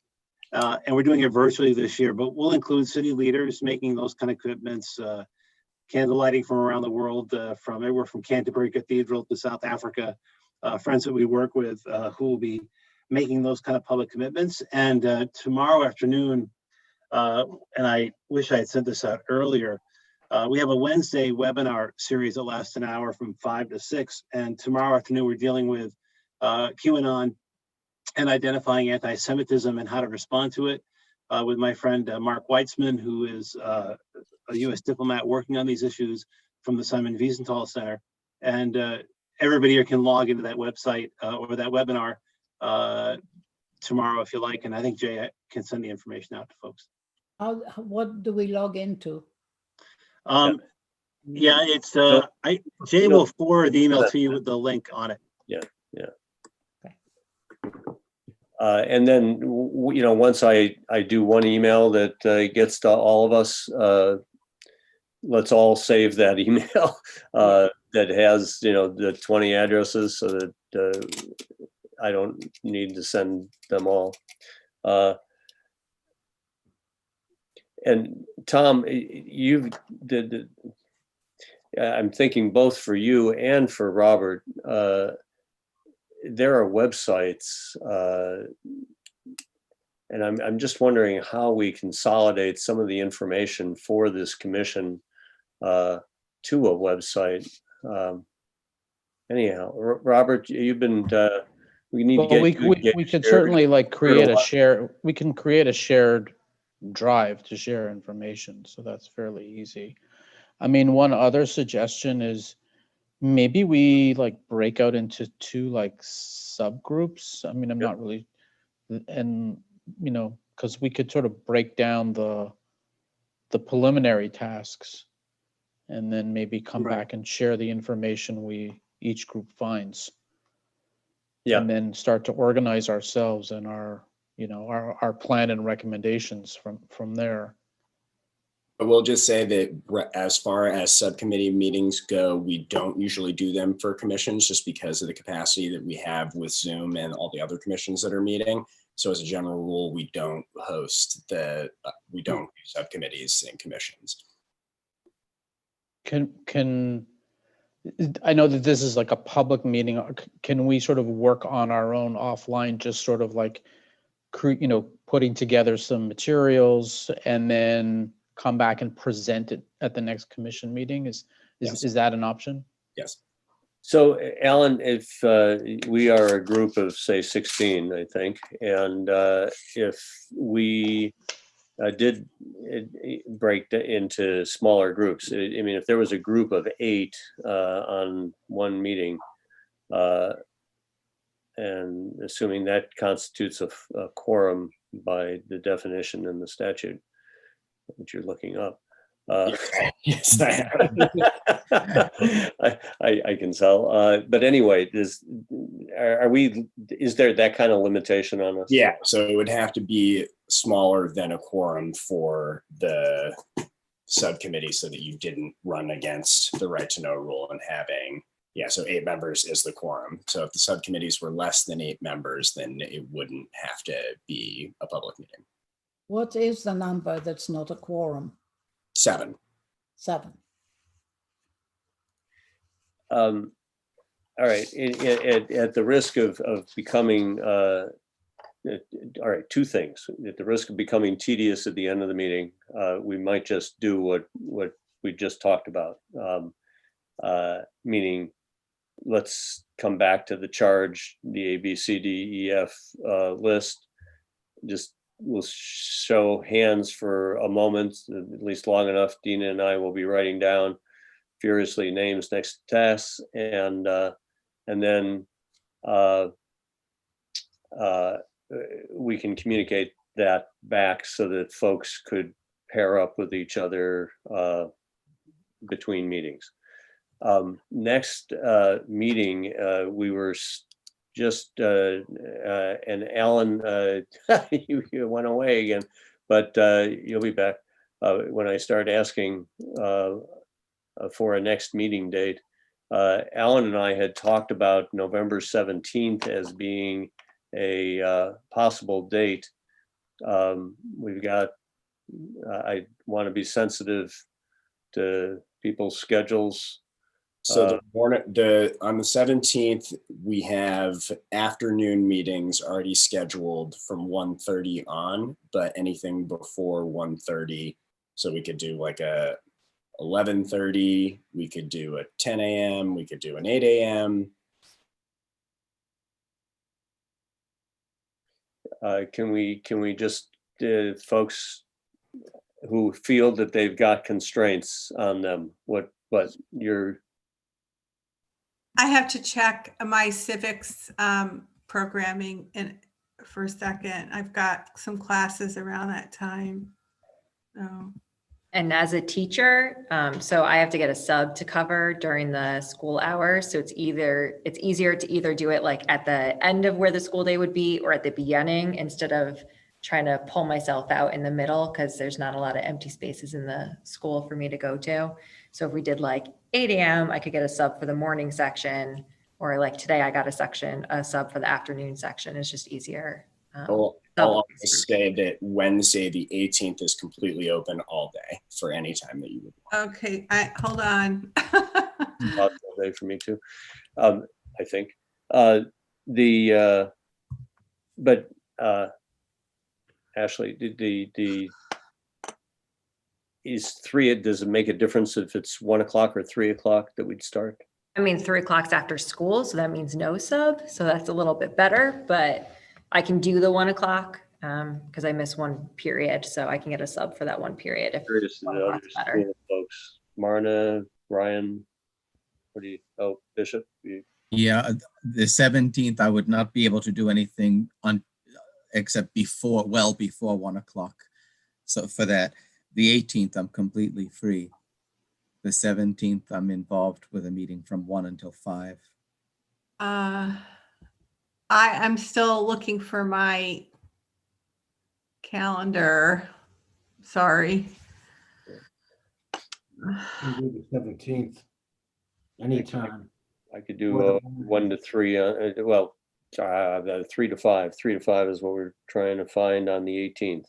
[SPEAKER 15] And we're doing it virtually this year, but we'll include city leaders making those kind of commitments, candle lighting from around the world, from everywhere from Canterbury Cathedral to South Africa, friends that we work with who will be making those kind of public commitments. And tomorrow afternoon, and I wish I had sent this out earlier, we have a Wednesday webinar series that lasts an hour from 5 to 6. And tomorrow afternoon, we're dealing with QAnon and identifying anti-Semitism and how to respond to it with my friend Mark Weitzman, who is a U.S. diplomat working on these issues from the Simon Wiesenthal Center. And everybody here can log into that website or that webinar tomorrow if you like. And I think Jay can send the information out to folks.
[SPEAKER 13] What do we log into?
[SPEAKER 15] Yeah, it's Jay will forward the email to you with the link on it.
[SPEAKER 1] Yeah, yeah. And then, you know, once I do one email that gets to all of us, let's all save that email that has, you know, the 20 addresses so that I don't need to send them all. And Tom, I'm thinking both for you and for Robert, there are websites, and I'm just wondering how we consolidate some of the information for this commission to a website. Anyhow, Robert, you've been, we need to get.
[SPEAKER 3] We could certainly like create a share. We can create a shared drive to share information, so that's fairly easy. I mean, one other suggestion is maybe we like break out into 2 like subgroups. I mean, I'm not really, and you know, because we could sort of break down the preliminary tasks and then maybe come
[SPEAKER 1] Right.
[SPEAKER 3] back and share the information each group finds.
[SPEAKER 1] Yeah.
[SPEAKER 3] And then start to organize ourselves and our plan and recommendations from there.
[SPEAKER 16] I will just say that as far as subcommittee meetings go, we don't usually do them for commissions just because of the capacity that we have with Zoom and all the other commissions that are meeting. So as a general rule, we don't host we don't do subcommittees and commissions.
[SPEAKER 3] I know that this is like a public meeting. Can we sort of work on our own offline, just sort of like, putting together some materials and then come back and present it at the next commission meeting? Is that an option?
[SPEAKER 16] Yes.
[SPEAKER 1] So Alan, if we are a group of say 16, I think, and if we did break into smaller groups, I mean, if there was a group of 8 on one meeting, and assuming that constitutes a quorum by the definition in the statute, which you're looking up.
[SPEAKER 16] Yes, I
[SPEAKER 1] can tell. But anyway, is there that kind of limitation on us?
[SPEAKER 16] Yeah, so it would have to be smaller than a quorum for the subcommittee so that you didn't run against the right to know rule and having, so 8 members is the quorum. So if the subcommittees were less than 8 members, then it wouldn't have to be a public meeting.
[SPEAKER 13] What is the number that's not a quorum?
[SPEAKER 16] 7.
[SPEAKER 13] 7.
[SPEAKER 1] All right. At the risk of becoming, all right, 2 things. At the risk of becoming tedious at the end of the meeting, we might just do what we just talked about. Meaning, let's come back to the charge, the A, B, C, D, E, F list. Just we'll show hands for a moment, at least long enough. Dina and I will be writing down furiously names next to tasks, and then we can communicate that back so that folks could pair up with each other between meetings. Next meeting, we were just, and Alan, you went away again, but you'll be back. When I start asking for a next meeting date, Alan and I had talked about November 17th as being a possible date. We've got, I want to be sensitive to people's schedules.
[SPEAKER 16] So on the 17th, we have afternoon meetings already scheduled from 1:30 on, but anything before 1:30. So we could do like a 11:30, we could do a 10 a.m., we could do an 8 a.m.
[SPEAKER 1] Can we just, folks who feel that they've got constraints on them, what you're,
[SPEAKER 10] I have to check my civics programming for a second. I've got some classes around that time. So.
[SPEAKER 6] And as a teacher, so I have to get a sub to cover during the school hours. So it's easier to either do it like at the end of where the school day would be or at the beginning, instead of trying to pull myself out in the middle, because there's not a lot of empty spaces in the school for me to go to. So if we did like 8 a.m., I could get a sub for the morning section, or like today I got a sub for the afternoon section. It's just easier.
[SPEAKER 16] I'll say that Wednesday, the 18th is completely open all day for any time that you would want.
[SPEAKER 10] Okay, hold on.
[SPEAKER 1] Possible day for me too, I think. But Ashley, does it make a difference if it's 1 o'clock or 3 o'clock that we'd start?
[SPEAKER 6] I mean, 3 o'clock's after school, so that means no sub. So that's a little bit better, but I can do the 1 o'clock because I miss one period, so I can get a sub for that one period. If
[SPEAKER 1] Curious to the other school folks. Marna, Ryan, Bishop?
[SPEAKER 9] Yeah, the 17th, I would not be able to do anything except well before 1 o'clock. So for that, the 18th, I'm completely free. The 17th, I'm involved with a meeting from 1 until 5.
[SPEAKER 10] I'm still looking for my calendar. Sorry.
[SPEAKER 2] Can do the 17th, anytime.
[SPEAKER 1] I could do 1 to 3, well, 3 to 5. 3 to 5 is what we're trying to find on the 18th.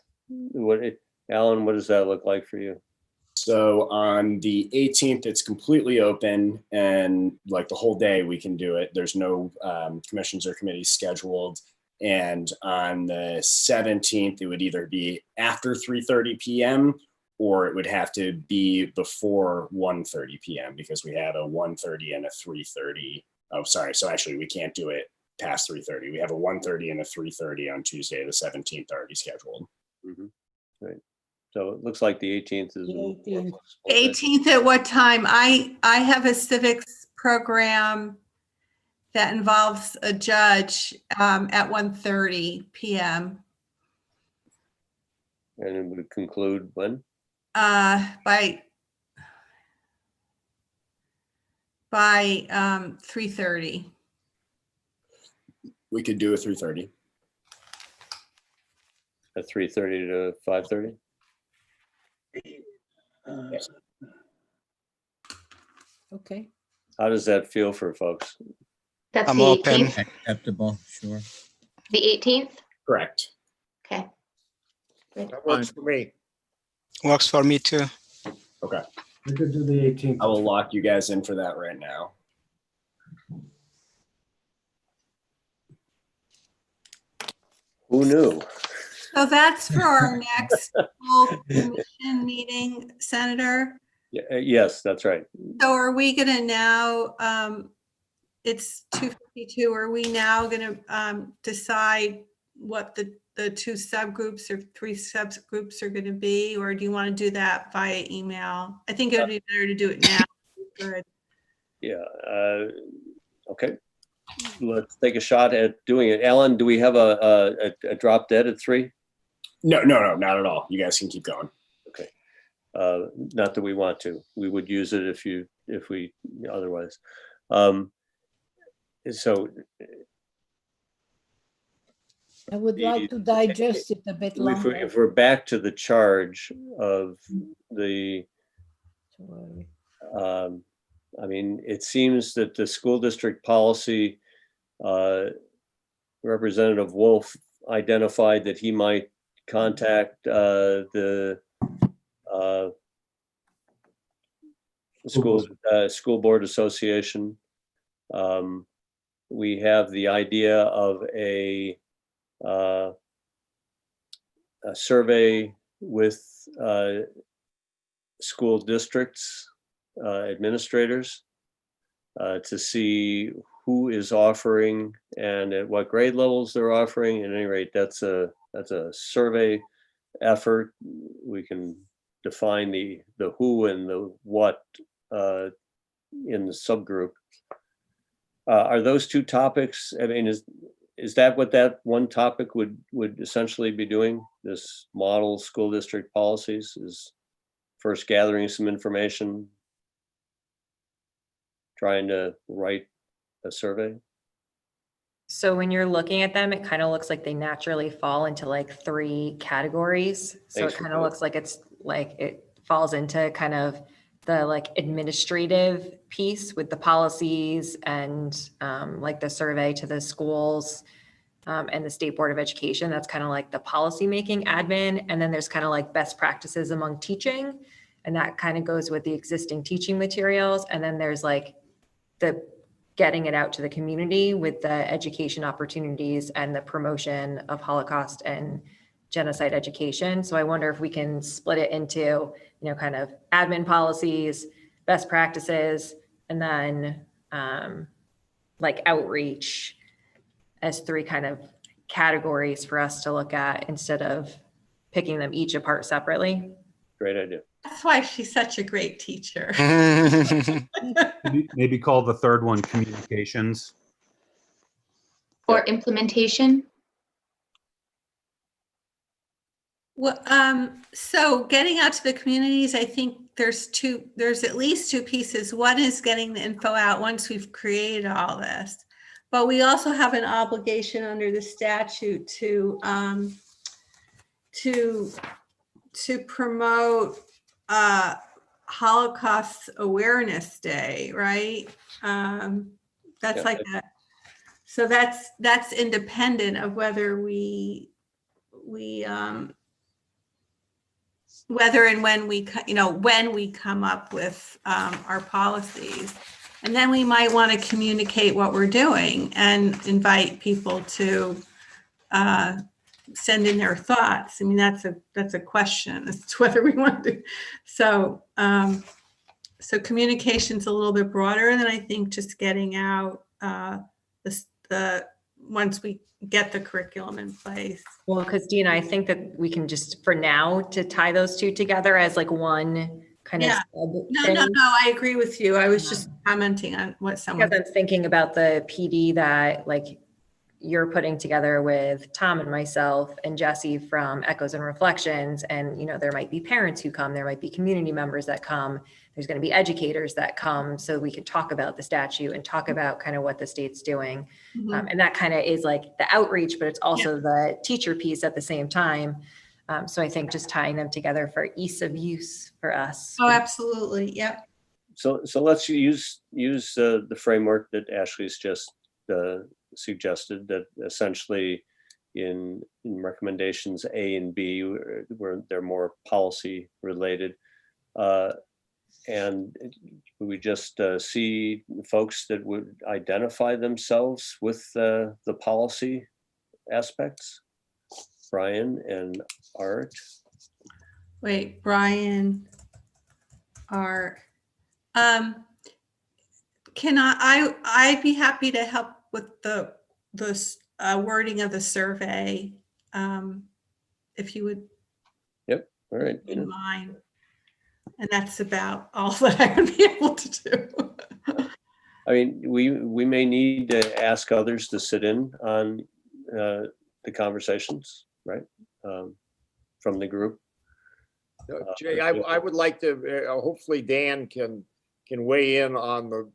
[SPEAKER 1] Alan, what does that look like for you?
[SPEAKER 16] So on the 18th, it's completely open, and like the whole day we can do it. There's no commissions or committees scheduled. And on the 17th, it would either be after 3:30 p.m. or it would have to be before 1:30 p.m. because we have a 1:30 and a 3:30. Oh, sorry. So actually, we can't do it past 3:30. We have a 1:30 and a 3:30 on Tuesday, the 17th, already scheduled.
[SPEAKER 1] Right. So it looks like the 18th is.
[SPEAKER 13] The 18th.
[SPEAKER 10] 18th at what time? I have a civics program that involves a judge at 1:30 p.m.
[SPEAKER 1] And it would conclude when?
[SPEAKER 10] By 3:30.
[SPEAKER 16] We could do a 3:30.
[SPEAKER 1] At 3:30 to 5:30?
[SPEAKER 16] Yes.
[SPEAKER 13] Okay.
[SPEAKER 1] How does that feel for folks?
[SPEAKER 8] That's
[SPEAKER 14] I'm
[SPEAKER 8] the
[SPEAKER 14] open.
[SPEAKER 8] 18th.
[SPEAKER 9] Acceptable, sure.
[SPEAKER 8] The 18th?
[SPEAKER 16] Correct.
[SPEAKER 8] Okay.
[SPEAKER 5] That works for me.
[SPEAKER 14] Works for me too.
[SPEAKER 16] Okay.
[SPEAKER 2] We could do the 18th.
[SPEAKER 16] I will lock you guys in for that right now.
[SPEAKER 1] Who knew?
[SPEAKER 10] So that's for our next full commission meeting, Senator.
[SPEAKER 1] Yes, that's right.
[SPEAKER 10] So are we gonna now, it's 2:52, are we now gonna decide what the two subgroups or three subgroups are gonna be, or do you want to do that via email? I think it would be better to do it now. Good.
[SPEAKER 1] Yeah. Okay. Let's take a shot at doing it. Alan, do we have a drop dead at 3?
[SPEAKER 16] No, not at all. You guys can keep going.
[SPEAKER 1] Okay. Not that we want to. We would use it if we otherwise. So
[SPEAKER 13] I would like to digest it a bit longer.
[SPEAKER 1] if we're back to the charge of the, I mean, it seems that the school district policy, Representative Wolf identified that he might contact the school board association. We have the idea of a survey with school districts, administrators, to see who is offering and at what grade levels they're offering. At any rate, that's a survey effort. We can define the who and the what in the subgroup. Are those two topics? I mean, is that what that one topic would essentially be doing? This model school district policies is first gathering some information, trying to write a survey?
[SPEAKER 6] So when you're looking at them, it kind of looks like they naturally fall into like 3 categories. So
[SPEAKER 1] Thanks
[SPEAKER 6] it
[SPEAKER 1] for
[SPEAKER 6] kind of
[SPEAKER 1] that.
[SPEAKER 6] looks like it's like it falls into kind of the like administrative piece with the policies and like the survey to the schools and the State Board of Education. That's kind of like the policy making admin. And then there's kind of like best practices among teaching. And that kind of goes with the existing teaching materials. And then there's like the getting it out to the community with the education opportunities and the promotion of Holocaust and genocide education. So I wonder if we can split it into, you know, kind of admin policies, best practices, and then like outreach as 3 kind of categories for us to look at instead of picking them each apart separately.
[SPEAKER 1] Great idea.
[SPEAKER 10] That's why she's such a great teacher.
[SPEAKER 7] Maybe call the third one communications.
[SPEAKER 8] Or implementation?
[SPEAKER 10] Well, so getting out to the communities, I think there's at least two pieces. One is getting the info out once we've created all this. But we also have an obligation under the statute to promote Holocaust Awareness Day, right? That's
[SPEAKER 1] Yeah.
[SPEAKER 10] like that. So that's independent of whether whether and when we come up with our policies. And then we might want to communicate what we're doing and invite people to send in their thoughts. I mean, that's a question as to whether we want to. So communication's a little bit broader than I think just getting out once we get the curriculum in place.
[SPEAKER 6] Well, because Dina, I think that we can just, for now, to tie those two together as like one kind of.
[SPEAKER 10] No, I agree with you. I was just commenting on what someone.
[SPEAKER 6] Because I'm thinking about the PD that like you're putting together with Tom and myself and Jesse from Echoes and Reflections. And, there might be parents who come, there might be community members that come, there's going to be educators that come. So we could talk about the statute and talk about kind of what the state's doing.
[SPEAKER 10] Mhm.
[SPEAKER 6] And that kind of is like the outreach, but it's also the teacher piece at the same time. So I think just tying them together for ease of use for us.
[SPEAKER 10] Oh, absolutely. Yep.
[SPEAKER 1] So let's use the framework that Ashley's just suggested, that essentially in recommendations A and B, where they're more policy related, and we just see folks that would identify themselves with the policy aspects. Brian and Art.
[SPEAKER 10] Wait, Brian, Art. Can I'd be happy to help with the wording of the survey, if you would.
[SPEAKER 1] Yep. All right.
[SPEAKER 10] In mind. And that's about all that I would be able to do.
[SPEAKER 1] I mean, we may need to ask others to sit in on the conversations, right? From the group.
[SPEAKER 5] Jay, I would like to, hopefully Dan can weigh in on the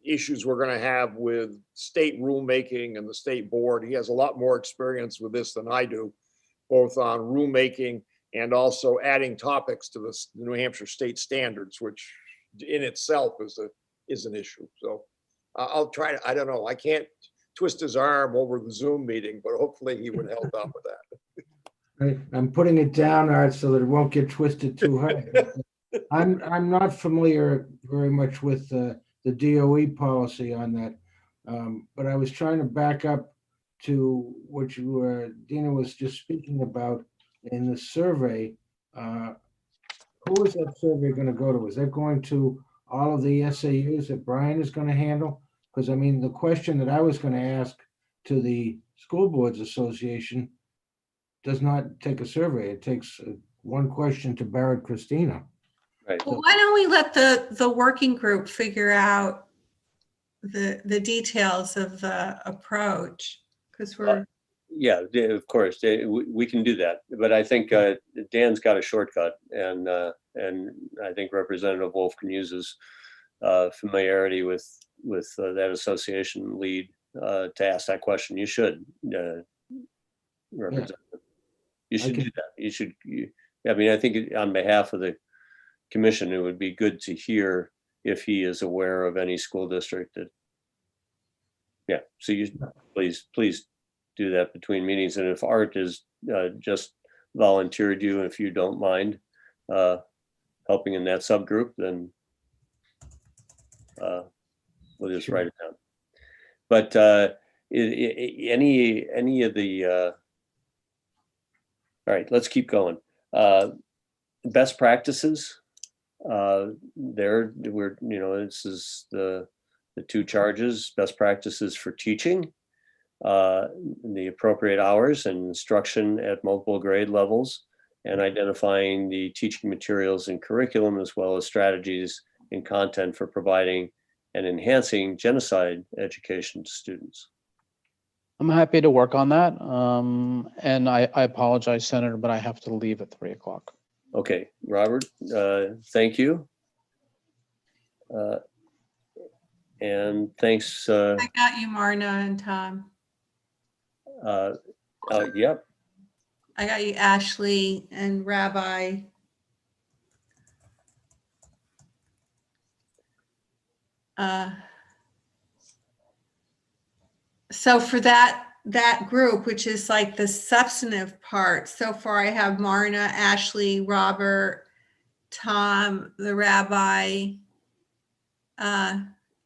[SPEAKER 5] issues we're going to have with state rulemaking and the state board. He has a lot more experience with this than I do, both on rulemaking and also adding topics to the New Hampshire state standards, which in itself is an issue. So I'll try to, I don't know, I can't twist his arm over the Zoom meeting, but hopefully he would help out with that.
[SPEAKER 2] I'm putting it down, Art, so that it won't get twisted too hard. I'm not familiar very much with the DOE policy on that, but I was trying to back up to what Dina was just speaking about in the survey. Who is that survey going to go to? Is that going to all of the SAUs that Brian is going to handle? Because I mean, the question that I was going to ask to the School Boards Association does not take a survey. It takes one question to Barrett Christina.
[SPEAKER 1] Right.
[SPEAKER 10] Well, why don't we let the working group figure out the details of the approach? Because we're
[SPEAKER 1] yeah, of course, we can do that. But I think Dan's got a shortcut, and I think Representative Wolf can use his familiarity with that association lead to ask that question. You should, Representative. You should do that. You should. I mean, I think on behalf of the commission, it would be good to hear if he is aware of any school district that. Yeah. So you please do that between meetings, and if Art is just volunteered you, if you don't mind helping in that subgroup, then we'll just write it down. But any of the all right, let's keep going. Best practices. This is the two charges: best practices for teaching, the appropriate hours and instruction at multiple grade levels, and identifying the teaching materials and curriculum, as well as strategies and content for providing and enhancing genocide education to students.
[SPEAKER 3] I'm happy to work on that. And I apologize, Senator, but I have to leave at 3 o'clock.
[SPEAKER 1] Okay, Robert, thank you. And thanks.
[SPEAKER 10] I got you, Marna and Tom.
[SPEAKER 1] Yep.
[SPEAKER 10] I got you, Ashley and Rabbi. So for that group, which is like the substantive part, so far I have Marna, Ashley, Robert, Tom, the Rabbi.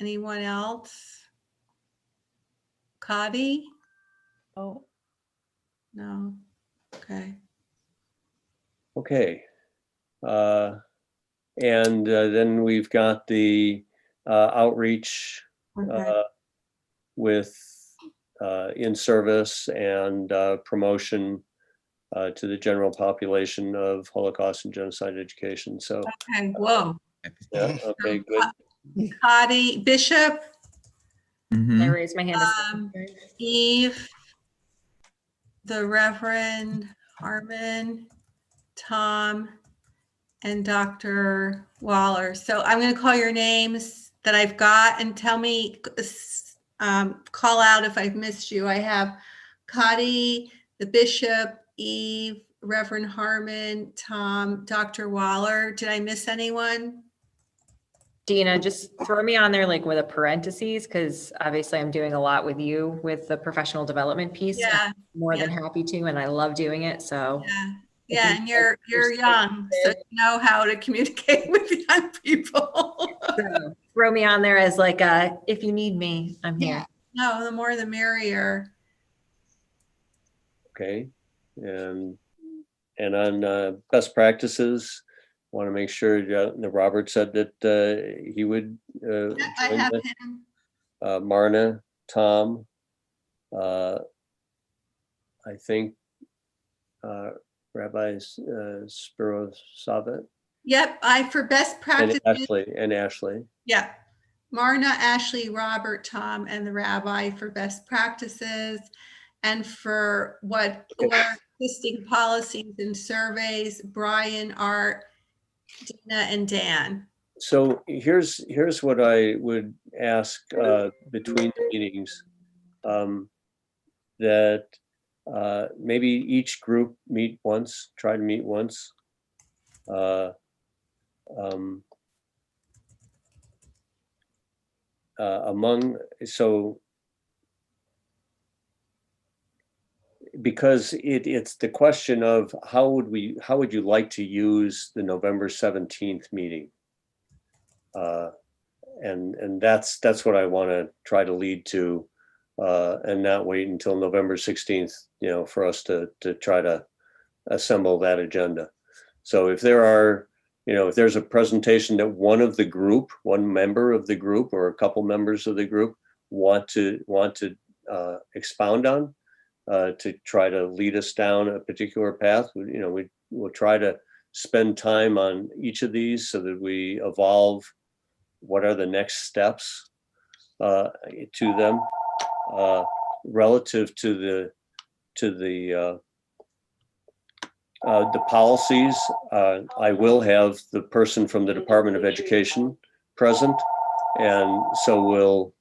[SPEAKER 10] Anyone else? Kadi?
[SPEAKER 13] Oh,
[SPEAKER 10] No. Okay.
[SPEAKER 1] Okay. And then we've got the outreach
[SPEAKER 10] Okay.
[SPEAKER 1] with in service and promotion to the general population of Holocaust and genocide education. So,
[SPEAKER 10] Okay. Whoa.
[SPEAKER 1] yeah, okay, good.
[SPEAKER 10] Kadi, Bishop,
[SPEAKER 6] I raised my hand.
[SPEAKER 10] Eve, the Reverend Harmon, Tom, and Dr. Waller. So I'm going to call your names that I've got and tell me, call out if I've missed you. I have Kadi, the Bishop, Eve, Reverend Harmon, Tom, Dr. Waller. Did I miss anyone?
[SPEAKER 6] Dina, just throw me on there like with a parentheses, because obviously I'm doing a lot with you with the professional development piece.
[SPEAKER 10] Yeah.
[SPEAKER 6] I'm more than happy to, and I love doing it. So
[SPEAKER 10] Yeah, and you're young, so you know how to communicate with young people.
[SPEAKER 6] So throw me on there as like if you need me, I'm here.
[SPEAKER 10] No, the more the merrier.
[SPEAKER 1] Okay. And on best practices, want to make sure that Robert said that he would
[SPEAKER 10] I
[SPEAKER 1] join
[SPEAKER 10] have
[SPEAKER 1] this.
[SPEAKER 10] him.
[SPEAKER 1] Marna, Tom, I think Rabbi Spiro Savet.
[SPEAKER 10] Yep, for best practice.
[SPEAKER 1] And Ashley.
[SPEAKER 10] Yeah. Marna, Ashley, Robert, Tom, and the Rabbi for best practices. And for what are existing policies and surveys, Brian, Art, Dina, and Dan.
[SPEAKER 1] So here's what I would ask between the meetings, that maybe each group try to meet once. Because it's the question of how would you like to use the November 17th meeting? And that's what I want to try to lead to, and not wait until November 16th, for us to try to assemble that agenda. So if there's a presentation that one member of the group or a couple members of the group want to expound on, to try to lead us down a particular path, we'll try to spend time on each of these so that we evolve what are the next steps to them relative to the policies. I will have the person from the Department of Education present, and so we'll.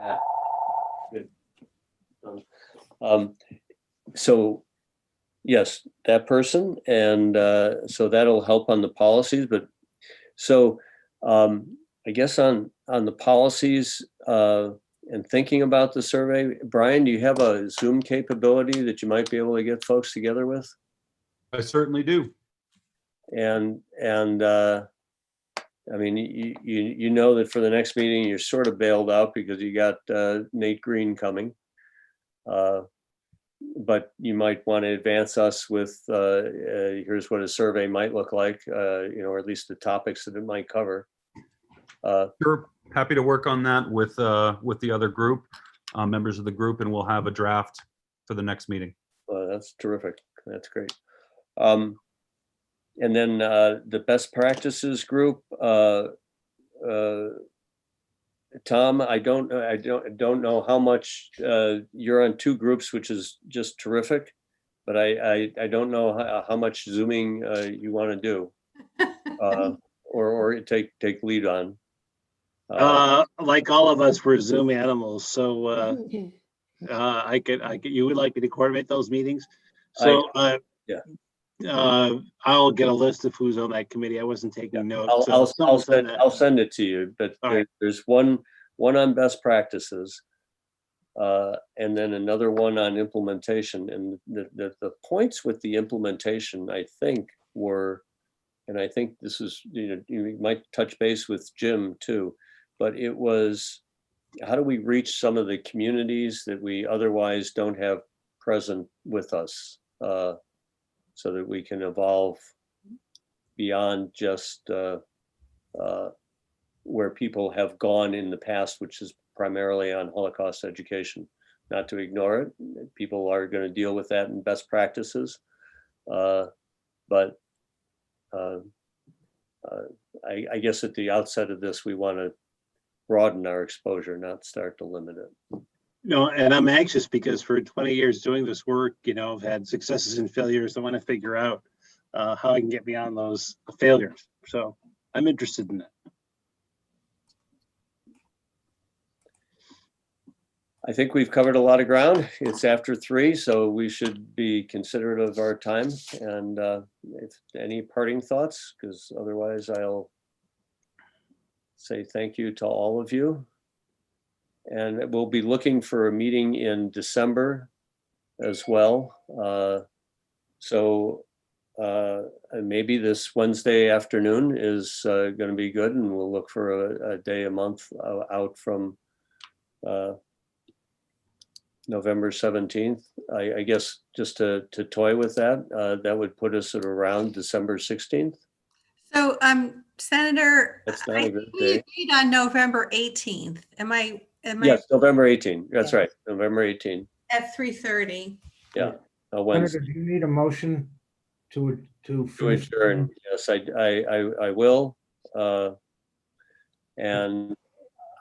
[SPEAKER 1] Yeah. Good. So yes, that person, and so that'll help on the policies. But so I guess on the policies and thinking about the survey, Brian, do you have a Zoom capability that you might be able to get folks together with?
[SPEAKER 7] I certainly do.
[SPEAKER 1] And I mean, you know that for the next meeting, you're sort of bailed out because you got Nate Green coming. But you might want to advance us with here's what a survey might look like, or at least the topics that it might cover.
[SPEAKER 7] Sure, happy to work on that with the other group, members of the group, and we'll have a draft for the next meeting.
[SPEAKER 1] That's terrific. That's great. And then the best practices group, Tom, I don't know how much, you're on 2 groups, which is just terrific, but I don't know how much Zooming you want to do, or take lead on.
[SPEAKER 15] Like all of us, we're Zoom animals, so you would like me to coordinate those meetings? So
[SPEAKER 1] yeah.
[SPEAKER 15] I'll get a list of who's on that committee. I wasn't taking notes.
[SPEAKER 1] I'll send it to you, but there's one on best practices, and then another one on implementation. And the points with the implementation, I think, were, and I think this is, you might touch base with Jim too, but it was, how do we reach some of the communities that we otherwise don't have present with us, so that we can evolve beyond just where people have gone in the past, which is primarily on Holocaust education. Not to ignore it, people are going to deal with that in best practices, but I guess at the outset of this, we want to broaden our exposure, not start to limit it.
[SPEAKER 15] No, and I'm anxious because for 20 years doing this work, I've had successes and failures. I want to figure out how I can get beyond those failures. So I'm interested in that.
[SPEAKER 1] I think we've covered a lot of ground. It's after 3, so we should be considerate of our time. And if any parting thoughts, because otherwise I'll say thank you to all of you. And we'll be looking for a meeting in December as well. So maybe this Wednesday afternoon is going to be good, and we'll look for a day a month out from November 17th. I guess just to toy with that, that would put us at around December 16th.
[SPEAKER 10] So, Senator,
[SPEAKER 1] That's not
[SPEAKER 10] I
[SPEAKER 1] a good
[SPEAKER 10] think we
[SPEAKER 1] day.
[SPEAKER 10] agreed on November 18th. Am I?
[SPEAKER 1] Yes, November 18th. That's right, November 18th.
[SPEAKER 10] At 3:30.
[SPEAKER 1] Yeah, a Wednesday.
[SPEAKER 2] Senator, do you need a motion to finish?
[SPEAKER 1] Adjourn? Yes, I will. And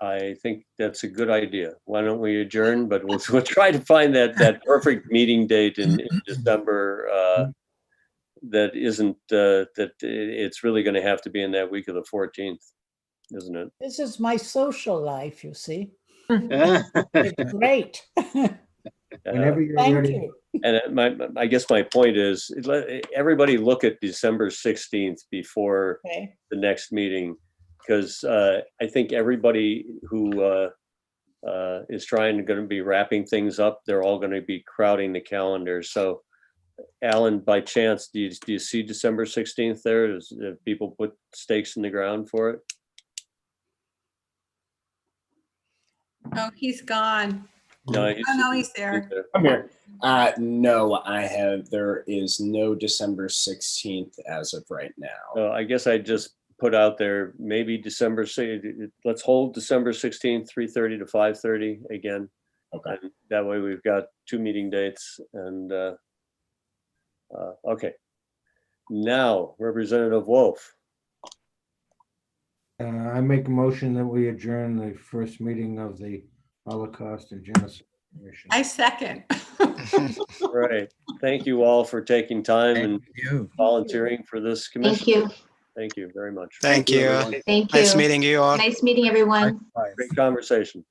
[SPEAKER 1] I think that's a good idea. Why don't we adjourn? But we'll try to find that perfect meeting date in December. That isn't that it's really going to have to be in that week of the 14th, isn't it?
[SPEAKER 13] This is my social life, you see. It's great.
[SPEAKER 2] Whenever you're
[SPEAKER 13] Thank
[SPEAKER 2] ready.
[SPEAKER 13] you.
[SPEAKER 1] And I guess my point is, everybody look at December 16th before the next meeting, because I think everybody who is going to be wrapping things up, they're all going to be crowding the calendar. So, Alan, by chance, do you see December 16th there? Does people put stakes in the ground for it?
[SPEAKER 10] Oh, he's gone.
[SPEAKER 1] No,
[SPEAKER 10] he's there.
[SPEAKER 16] I'm here. No, there is no December 16th as of right now.
[SPEAKER 1] So I guess I just put out there, maybe December, let's hold December 16th, 3:30 to 5:30 again.
[SPEAKER 16] Okay.
[SPEAKER 1] And that way we've got 2 meeting dates and, okay. Now, Representative Wolf.
[SPEAKER 2] I make a motion that we adjourn the first meeting of the Holocaust and Genocide Commission.
[SPEAKER 10] I second.
[SPEAKER 1] All right. Thank you all for taking time and volunteering for this commission.
[SPEAKER 8] Thank you.
[SPEAKER 1] Thank you very much.
[SPEAKER 14] Thank you.
[SPEAKER 1] everyone.
[SPEAKER 8] Thank you.
[SPEAKER 14] Nice meeting you all.
[SPEAKER 8] Nice meeting everyone.
[SPEAKER 1] Great conversation.